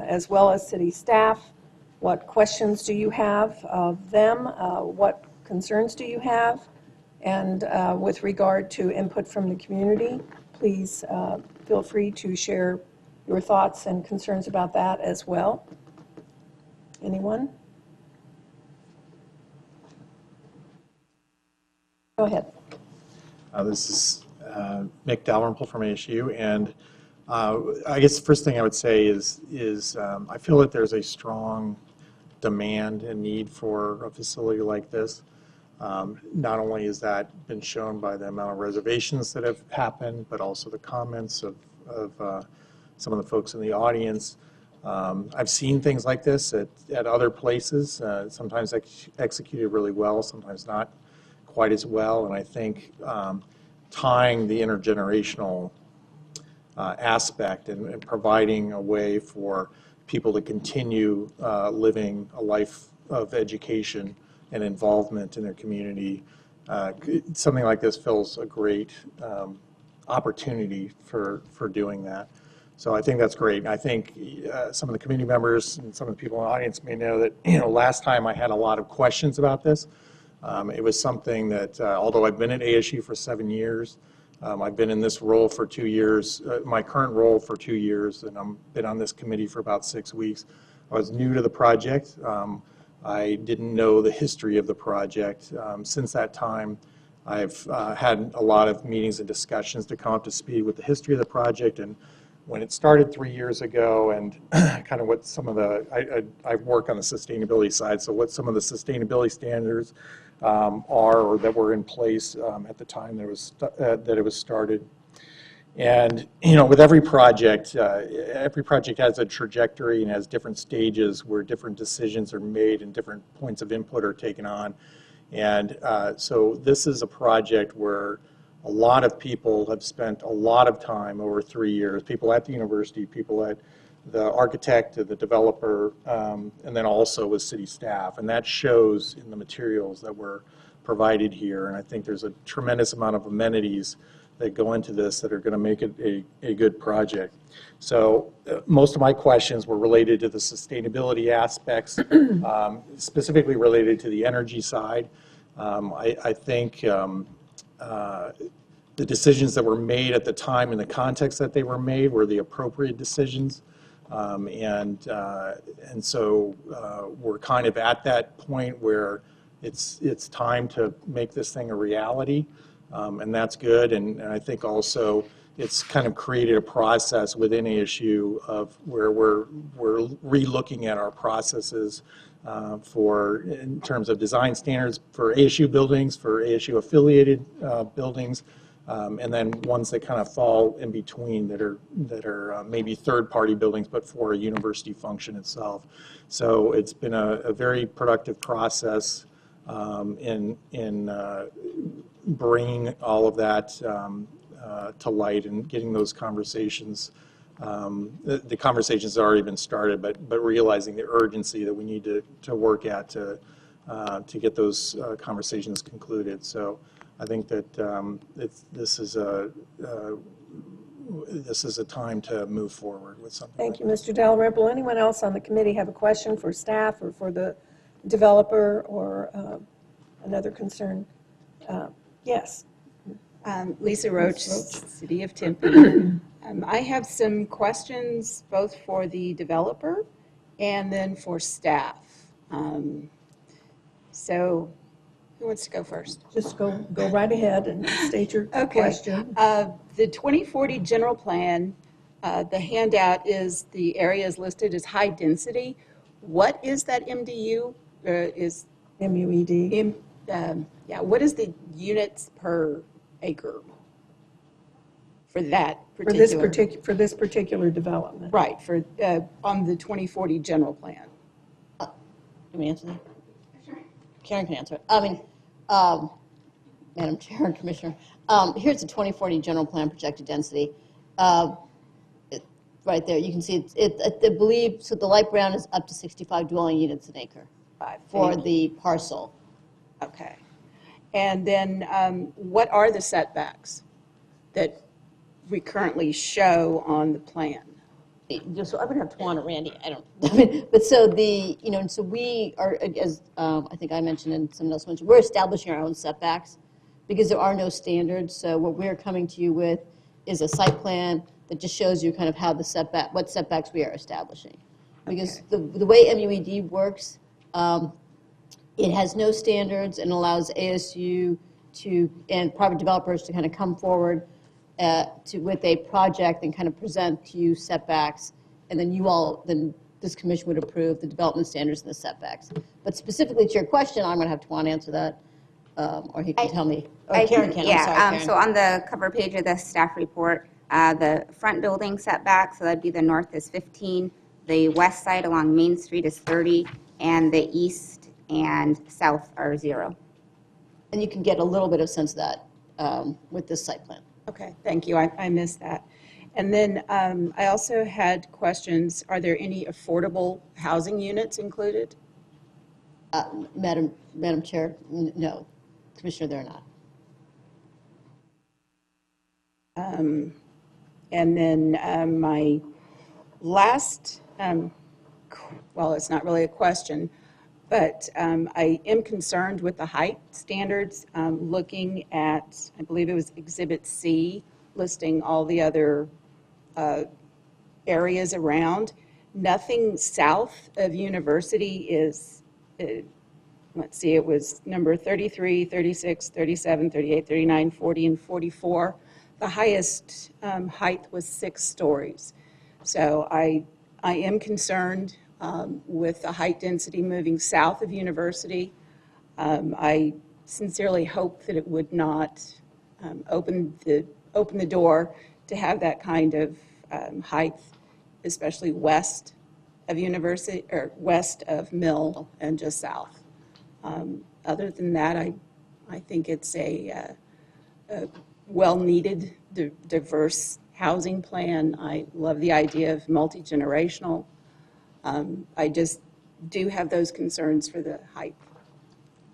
as well as city staff, what questions do you have of them? What concerns do you have? And with regard to input from the community, please feel free to share your thoughts and concerns about that as well. Anyone? Go ahead. This is Mick Dalrymple from ASU, and I guess the first thing I would say is I feel that there's a strong demand and need for a facility like this. Not only has that been shown by the amount of reservations that have happened, but also the comments of some of the folks in the audience. I've seen things like this at other places, sometimes executed really well, sometimes not quite as well, and I think tying the intergenerational aspect and providing a way for people to continue living a life of education and involvement in their community. Something like this fills a great opportunity for doing that. So I think that's great. And I think some of the community members and some of the people in the audience may know that, last time I had a lot of questions about this. It was something that, although I've been at ASU for 7 years, I've been in this role for 2 years, my current role for 2 years, and I've been on this committee for about 6 weeks. I was new to the project. I didn't know the history of the project. Since that time, I've had a lot of meetings and discussions to come up to speed with the history of the project and when it started 3 years ago and kind of what some of the, I work on the sustainability side, so what some of the sustainability standards are or that were in place at the time that it was started. And, with every project has a trajectory and has different stages where different decisions are made and different points of input are taken on. And so this is a project where a lot of people have spent a lot of time over 3 years, people at the university, people at the architect, the developer, and then also with city staff. And that shows in the materials that were provided here. And I think there's a tremendous amount of amenities that go into this that are going to make it a good project. So most of my questions were related to the sustainability aspects, specifically related to the energy side. I think the decisions that were made at the time in the context that they were made were the appropriate decisions. And so we're kind of at that point where it's time to make this thing a reality, and that's good. And I think also it's kind of created a process within ASU of where we're re-looking at our processes in terms of design standards for ASU buildings, for ASU affiliated buildings, and then ones that kind of fall in between that are maybe third-party buildings, but for a university function itself. So it's been a very productive process in bringing all of that to light and getting those conversations. The conversations have already been started, but realizing the urgency that we need to work at to get those conversations concluded. So I think that this is a time to move forward with something. Thank you, Mr. Dalrymple. Anyone else on the committee have a question for staff or for the developer or another concern? Yes. Lisa Roach, City of Tempe. I have some questions both for the developer and then for staff. So who wants to go first? Just go right ahead and state your question. The 2040 general plan, the handout is the areas listed as high density. What is that MDU? Is MUED? Yeah, what is the units per acre for that particular? For this particular development. Right, for on the 2040 general plan. Can we answer that? Sure. Karen can answer it. I mean, Madam Chair and Commissioner, here's the 2040 general plan projected density. Right there, you can see I believe, so the light brown is up to 65 dwelling units an acre for the parcel. Okay. And then what are the setbacks that we currently show on the plan? So I would have Tuan or Randy, I don't, but so so we are, as I think I mentioned and someone else mentioned, we're establishing our own setbacks because there are no standards. So what we're coming to you with is a site plan that just shows you kind of how what setbacks we are establishing. Because the way MUED works, it has no standards and allows ASU and private developers to kind of come forward with a project and kind of present to you setbacks, and then this commission would approve the development standards and the setbacks. But specifically to your question, I'm going to have Tuan answer that, or he can tell me. Or Karen can. Yeah. I'm sorry, Karen. So on the cover page of the staff report, the front building setback, so that'd be the north is 15, the west side along Main Street is 30, and the east and south are 0. And you can get a little bit of sense of that with this site plan. Okay, thank you. I missed that. And then I also had questions. Are there any affordable housing units included? Madam Chair, no. Commissioner, they're not. And then my Well, it's not really a question, but I am concerned with the height standards, looking at, I believe it was Exhibit C, listing all the other areas around. Nothing south of University is, let's see, it was number 33, 36, 37, 38, 39, 40, and 44. The highest height was 6 stories. So I am concerned with the height density moving south of University. I sincerely hope that it would not open the door to have that kind of height, especially west of University, or west of Mill and just south. Other than that, I think it's a well-needed, diverse housing plan. I love the idea of multi-generational. I just do have those concerns for the height.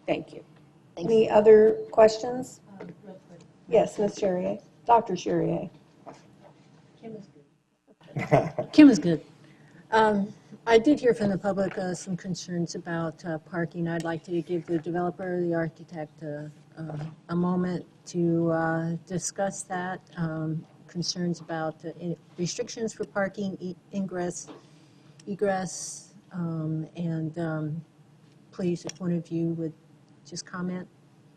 Thank you. Any other questions? Yes, Ms. Charrier, Dr. Charrier. Kim is good. I did hear from the public some concerns about parking. I'd like to give the developer, the architect, a moment to discuss that. Concerns about restrictions for parking, ingress, egress, and please, if one of you would just comment.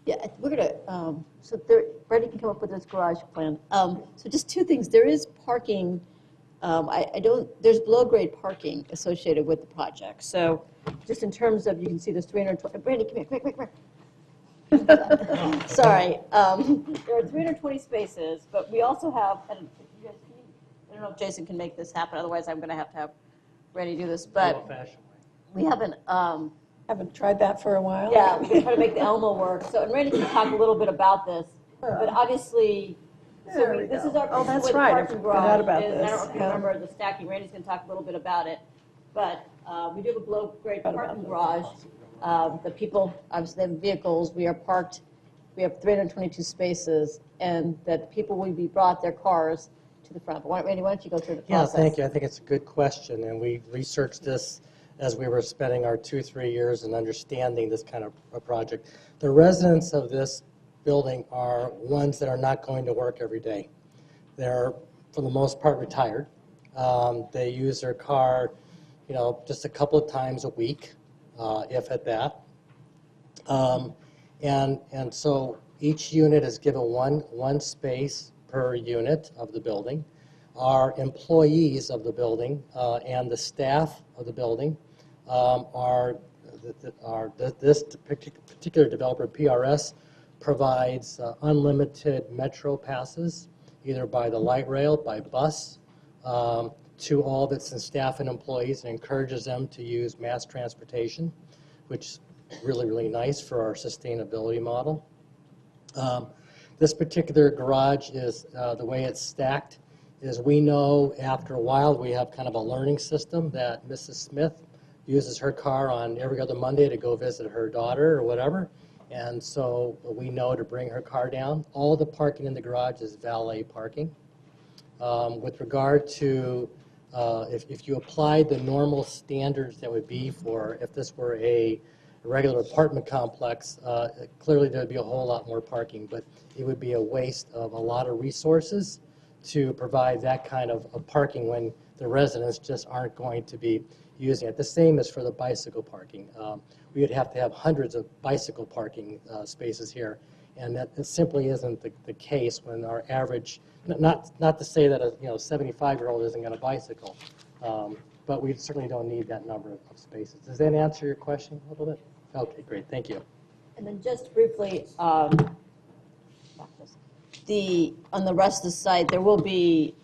Yeah, we're gonna, so there, Brady can come up with this garage plan. So just 2 things. There is parking, there's below-grade parking associated with the project. So just in terms of, you can see there's 320, Brady, come here, come here. Sorry. There are 320 spaces, but we also have, and you guys, I don't know if Jason can make this happen, otherwise I'm gonna have Brady do this, but we haven't, Haven't tried that for a while? yeah, we can try to make the Elmo work. So, and Randy can talk a little bit about this, but obviously, this is our, Oh, this is that's where right. the I parking forgot garage about is. I this. don't know if you Yeah. remember the stacking. Randy's going to talk a little bit about it, but we do have a below-grade parking garage. The people, obviously, have vehicles. We are parked. We have 322 spaces, and that people will be brought their cars to the front. But Randy, why don't you go through the process? Yeah, thank you. I think it's a good question, and we researched this as we were spending our 2-3 years in understanding this kind of a project. The residents of this building are ones that are not going to work every day. They're, for the most part, retired. They use their car, just a couple of times a week, if at that. And so each unit is given one space per unit of the building. Our employees of the building and the staff of the building this particular developer, PRS, provides unlimited metro passes, either by the light rail, by bus, to all of its staff and employees, and encourages them to use mass transportation, which is really, really nice for our sustainability model. This particular garage is, the way it's stacked, is we know after a while we have kind of a learning system that Mrs. Smith uses her car on every other Monday to go visit her daughter or whatever. And so we know to bring her car down. All the parking in the garage is valet parking. With regard to if you applied the normal standards that would be for if this were a regular apartment complex, clearly there would be a whole lot more parking, but it would be a waste of a lot of resources to provide that kind of parking when the residents just aren't going to be using it. The same is for the bicycle parking. We would have to have hundreds of bicycle parking spaces here, and that simply isn't the case when our average, not to say that a 75-year-old isn't going to bicycle, but we certainly don't need that number of spaces. Does that answer your question a little bit? Okay, great, thank you. And then just briefly, on the rest of the site, there will be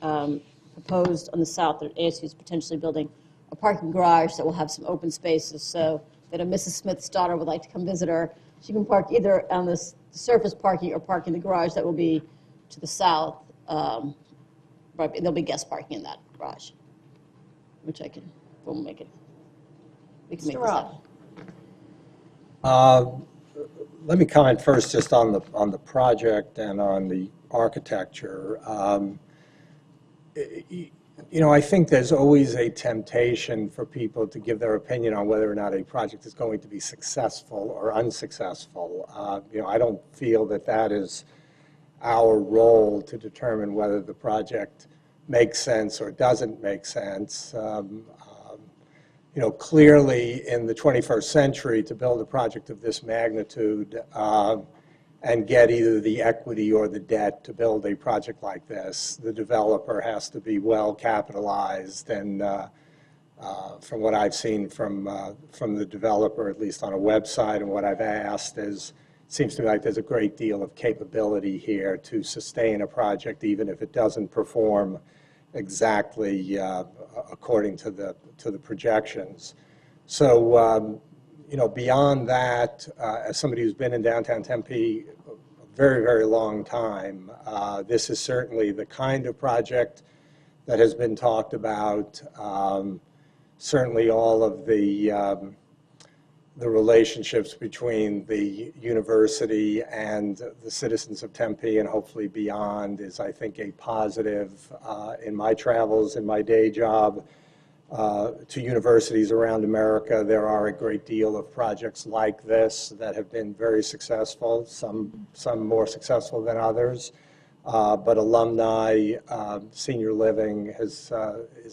proposed on the south that ASU is potentially building a parking garage that will have some open spaces so that if Mrs. Smith's daughter would like to come visit her, she can park either on the surface parking or park in the garage that will be to the south. Right, there'll be guest parking in that garage, which we'll make it. We can make this happen. Let me comment first just on the project and on the architecture. You know, I think there's always a temptation for people to give their opinion on whether or not a project is going to be successful or unsuccessful. You know, I don't feel that that is our role to determine whether the project makes sense or doesn't make sense. You know, clearly in the 21st century, to build a project of this magnitude and get either the equity or the debt to build a project like this, the developer has to be well capitalized. And from what I've seen from the developer, at least on a website, and what I've asked is, it seems to me like there's a great deal of capability here to sustain a project, even if it doesn't perform exactly according to the projections. So, you know, beyond that, as somebody who's been in downtown Tempe a very, very long time, this is certainly the kind of project that has been talked about. Certainly all of the relationships between the university and the citizens of Tempe and hopefully beyond is, I think, a positive. In my travels, in my day job, to universities around America, there are a great deal of projects like this that have been very successful, some more successful than others. But alumni, senior living is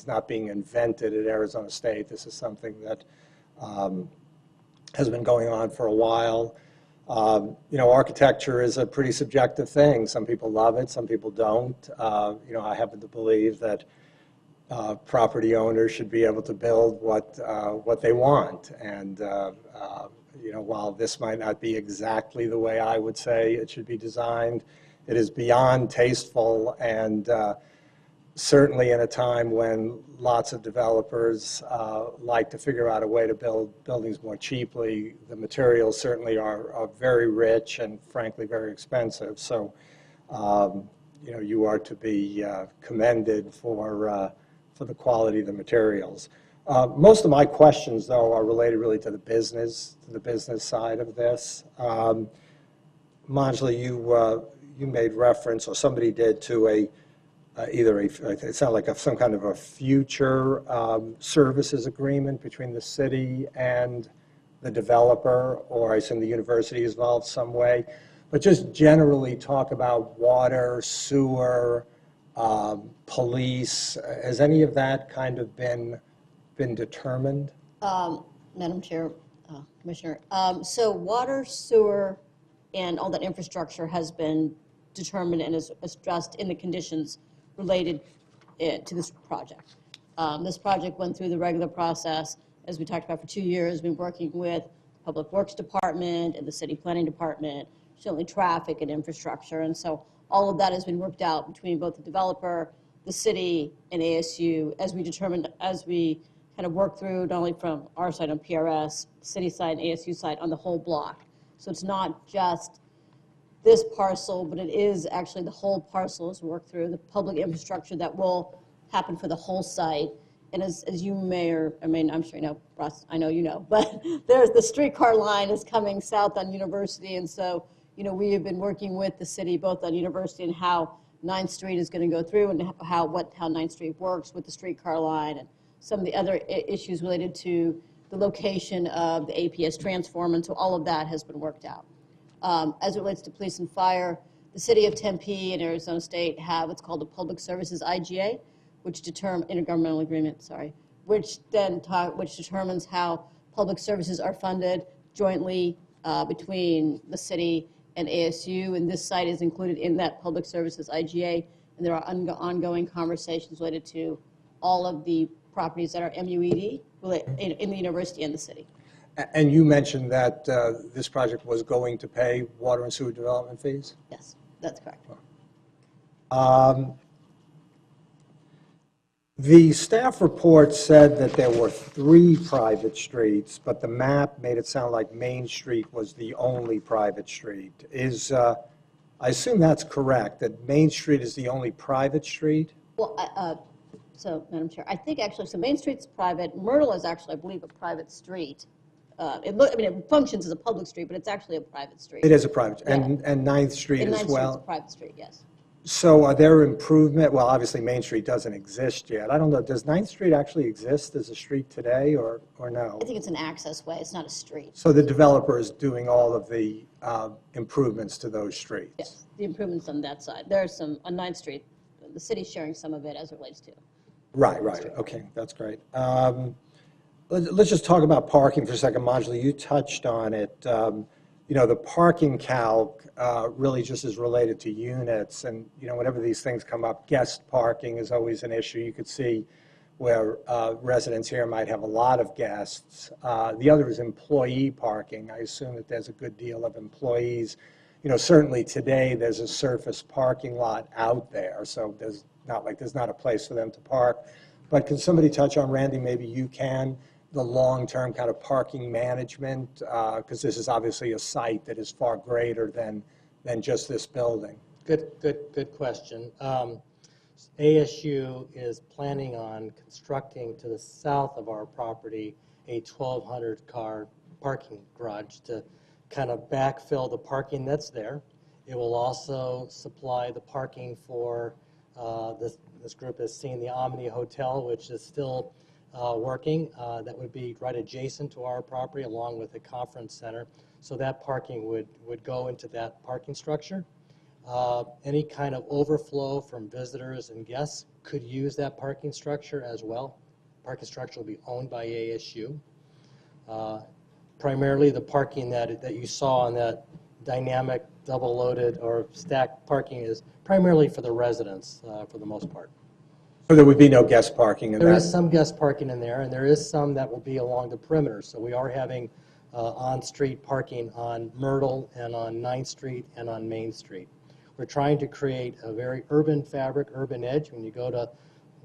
not being invented at Arizona State. This is something that has been going on for a while. You know, architecture is a pretty subjective thing. Some people love it, some people don't. You know, I happen to believe that property owners should be able to build what they want. And you know, while this might not be exactly the way I would say it should be designed, it is beyond tasteful, and certainly in a time when lots of developers like to figure out a way to build buildings more cheaply, the materials certainly are very rich and frankly very expensive. So you know, you are to be commended for the quality of the materials. Most of my questions, though, are related really to the business side of this. Manjula, you made reference, or somebody did, to it sounded like some kind of a future services agreement between the city and the developer, or I assume the university is involved some way. But just generally talk about water, sewer, police. Has any of that kind of been determined? Madam Chair, Commissioner, so water, sewer, and all that infrastructure has been determined and is addressed in the conditions related to this project. This project went through the regular process, as we talked about, for 2 years. We've been working with the Public Works Department and the City Planning Department, certainly traffic and infrastructure. And so all of that has been worked out between both the developer, the city, and ASU as we kind of work through, not only from our side on PRS, city side, and ASU side, on the whole block. So it's not just this parcel, but it is actually the whole parcel as we work through the public infrastructure that will happen for the whole site. And as you may or I mean, I'm sure you know, Russ, I know you know, but there's the streetcar line is coming south on University. And so, you know, we have been working with the city both on University and how 9th Street is going to go through, and how 9th Street works with the streetcar line, and some of the other issues related to the location of the APS transformer. And so all of that has been worked out. As it relates to police and fire, the city of Tempe and Arizona State have what's called a Public Services IGA, which intergovernmental agreement, sorry, which determines how public services are funded jointly between the city and ASU. And this site is included in that Public Services IGA. And there are ongoing conversations related to all of the properties that are MUED in the university and the city. And you mentioned that this project was going to pay water and sewer development fees? Yes, that's correct. The staff report said that there were 3 private streets, but the map made it sound like Main Street was the only private street. I assume that's correct, that Main Street is the only private street? Well, so, Madam Chair, I think actually, so Main Street's private. Myrtle is actually, I believe, a private street. It functions as a public street, but it's actually a private street. It is a private, Yeah. and 9th Street And as 9th well? Street's a private street, yes. So are there improvement, well, obviously Main Street doesn't exist yet. I don't know, does 9th Street actually exist as a street today or no? I think it's an access way, it's not a street. So the developer is doing all of the improvements to those streets? Yes, the improvements on that side. There are some, on 9th Street, the city's sharing some of it as it relates to. Right, okay, that's great. Let's just talk about parking for a second. Manjula, you touched on it. You know, the parking calc really just is related to units, and, you know, whenever these things come up, guest parking is always an issue. You could see where residents here might have a lot of guests. The other is employee parking. I assume that there's a good deal of employees. You know, certainly today there's a surface parking lot out there, so there's not a place for them to park. But can somebody touch on, Randy, maybe you can, the long-term kind of parking management, because this is obviously a site that is far greater than just this building. Good question. ASU is planning on constructing to the south of our property a 1,200-car parking garage to kind of backfill the parking that's there. It will also supply the parking for this group has seen the Omni Hotel, which is still working. That would be right adjacent to our property along with the conference center. So that parking would go into that parking structure. Any kind of overflow from visitors and guests could use that parking structure as well. Parking structure will be owned by ASU. Primarily the parking that you saw on that dynamic double loaded or stacked parking is primarily for the residents for the most part. So there would be no guest parking in that? There is some guest parking in there, and there is some that will be along the perimeter. So we are having on-street parking on Myrtle and on 9th Street and on Main Street. We're trying to create a very urban fabric, urban edge. When you go to a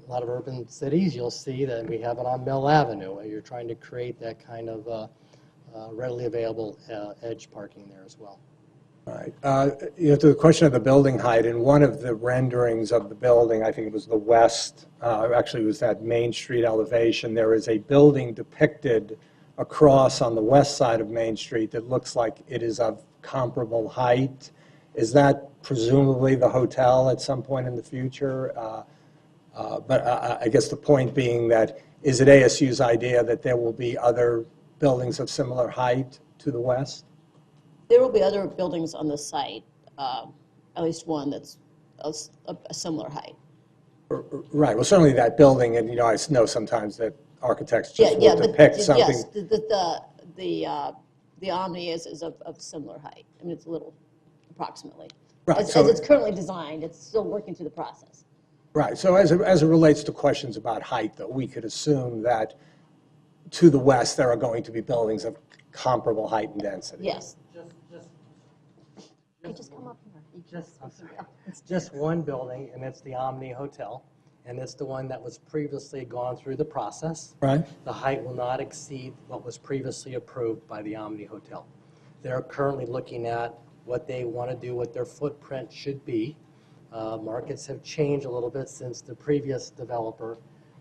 lot of urban cities, you'll see that we have it on Mill Avenue. You're trying to create that kind of readily available edge parking there as well. All right. You know, to the question of the building height, in one of the renderings of the building, I think it was the west, actually it was that Main Street elevation, there is a building depicted across on the west side of Main Street that looks like it is of comparable height. Is that presumably the hotel at some point in the future? But I guess the point being that, is it ASU's idea that there will be other buildings of similar height to the west? There will be other buildings on the site, at least one that's a similar height. Right. Well, certainly that building, and, you know, I know sometimes that architects just will depict something. Yes, the Omni is of similar height. I mean, it's a little approximately. Right. As it's currently designed, it's still working through the process. Right. So as it relates to questions about height, though, we could assume that to the west there are going to be buildings of comparable height and density. Yes. Just come up here. Just one building, and it's the Omni Hotel, and it's the one that was previously gone through the process. Right. The height will not exceed what was previously approved by the Omni Hotel. They're currently looking at what they want to do, what their footprint should be. Markets have changed a little bit since the previous developer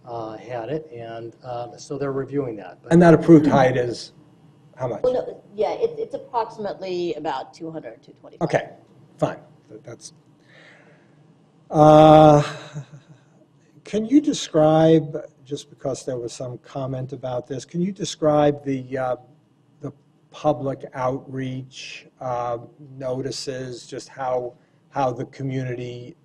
had it, and so they're reviewing that. And that approved height is how much? Well, no, yeah, it's approximately about 200, 225. Okay, fine. That's. Can you describe, just because there was some comment about this, can you describe the public outreach notices, just how the community,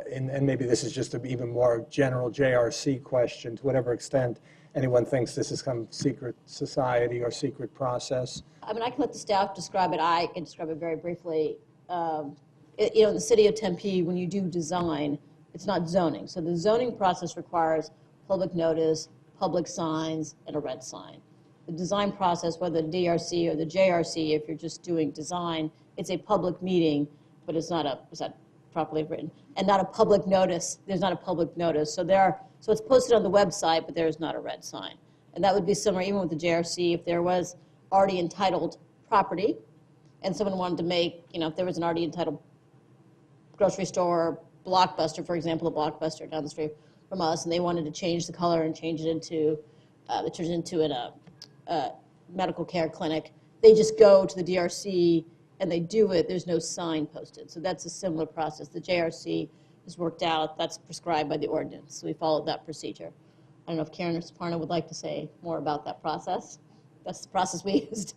and maybe this is just an even more general JRC question, to whatever extent anyone thinks this is some secret society or secret process? I mean, I can let the staff describe it. I can describe it very briefly. You know, in the city of Tempe, when you do design, it's not zoning. So the zoning process requires public notice, public signs, and a red sign. The design process, whether the DRC or the JRC, if you're just doing design, it's a public meeting, but it's not properly written, and not a public notice. There's not a public notice. So it's posted on the website, but there's not a red sign. And that would be similar even with the JRC if there was already entitled property and someone wanted to make, you know, if there was an already entitled grocery store, Blockbuster, for example, a Blockbuster down the street from us, and they wanted to change the color and change it into, a medical care clinic, they just go to the DRC and they do it. There's no sign posted. So that's a similar process. The JRC is worked out, that's prescribed by the ordinance. So we followed that procedure. I don't know if Karen or Saparna would like to say more about that process. That's the process we used.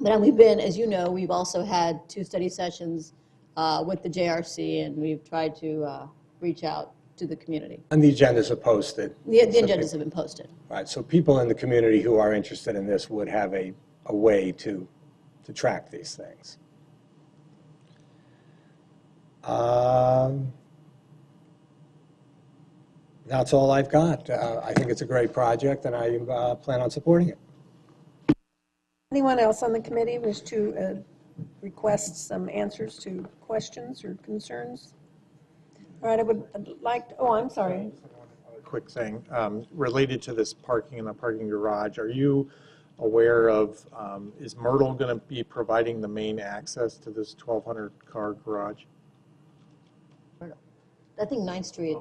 But we've been, as you know, we've also had 2 study sessions with the JRC, and we've tried to reach out to the community. And the agendas are posted. The agendas have been posted. Right, so people in the community who are interested in this would have a way to track these things. That's all I've got. I think it's a great project, and I plan on supporting it. Anyone else on the committee wish to request some answers to questions or concerns? All right, I would like, I'm sorry. A quick thing, related to this parking in the parking garage, are you aware of, is Myrtle going to be providing the main access to this 1,200-car garage? I think 9th Street.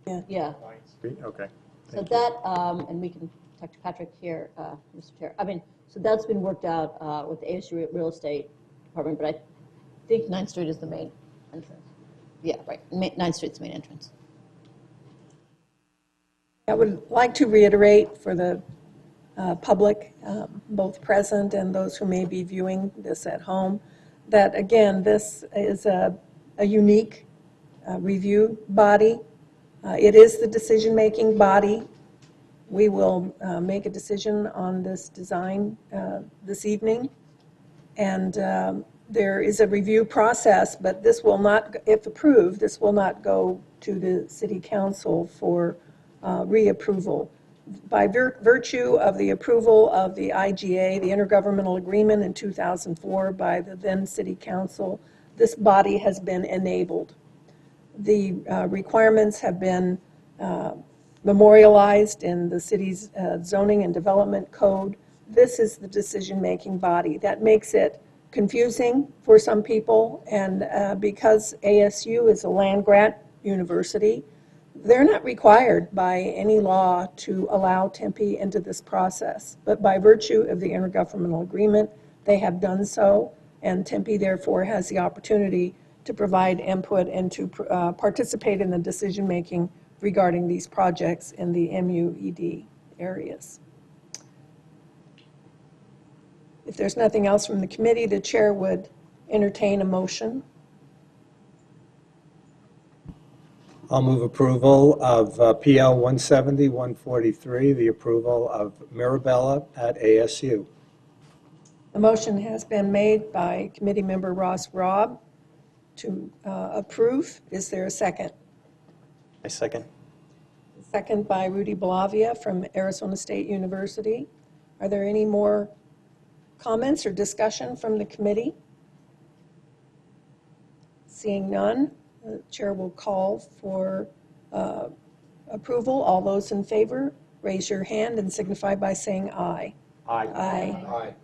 Yeah. 9th Street, okay. So that, and we can talk to Patrick here, Mr. Chair. I mean, so that's been worked out with the ASU Real Estate Department, but I think 9th Street is the main entrance. Yeah, right. 9th Street's the main entrance. I would like to reiterate for the public, both present and those who may be viewing this at home, that again, this is a unique review body. It is the decision-making body. We will make a decision on this design this evening. And there is a review process, but this will not, if approved, this will not go to the City Council for reapproval. By virtue of the approval of the IGA, the Intergovernmental Agreement in 2004 by the then City Council, this body has been enabled. The requirements have been memorialized in the city's zoning and development code. This is the decision-making body. That makes it confusing for some people, and because ASU is a land-grant university, they're not required by any law to allow Tempe into this process. But by virtue of the Intergovernmental Agreement, they have done so, and Tempe therefore has the opportunity to provide input and to participate in the decision-making regarding these projects in the MUED areas. If there's nothing else from the committee, the chair would entertain a motion. I'll move approval of PL 170-143, the approval of Mirabella at ASU. The motion has been made by committee member Ross Robb to approve. Is there a second? I second. Second by Rudy Belavia from Arizona State University. Are there any more comments or discussion from the committee? Seeing none, the chair will call for approval. All those in favor, raise your hand and signify by saying aye. Aye. Aye. Aye.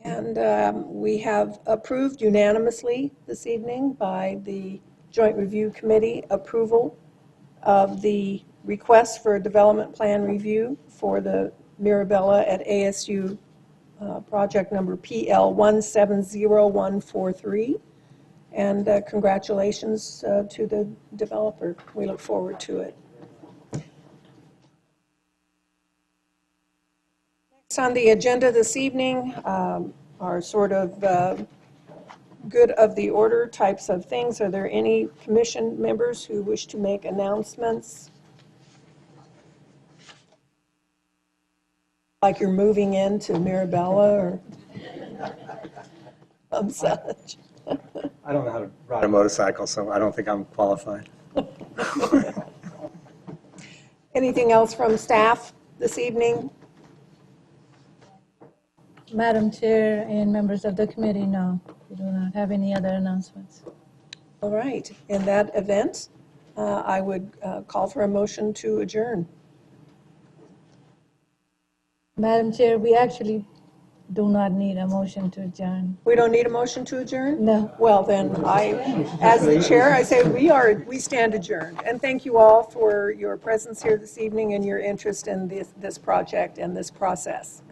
And we have approved unanimously this evening by the Joint Review Committee approval of the request for a development plan review for the Mirabella at ASU project number PL 170143. And congratulations to the developer. We look forward to it. Next on the agenda this evening are sort of good of the order types of things. Are there any commission members who wish to make announcements? Like you're moving into Mirabella or some such? I don't know how to ride a motorcycle, so I don't think I'm qualified. Anything else from staff this evening? Madam Chair and members of the committee, no, we do not have any other announcements. All right. In that event, I would call for a motion to adjourn. Madam Chair, we actually do not need a motion to adjourn. We don't need a motion to adjourn? No. Well, then as the chair, I say we stand adjourned. And thank you all for your presence here this evening and your interest in this project and this process.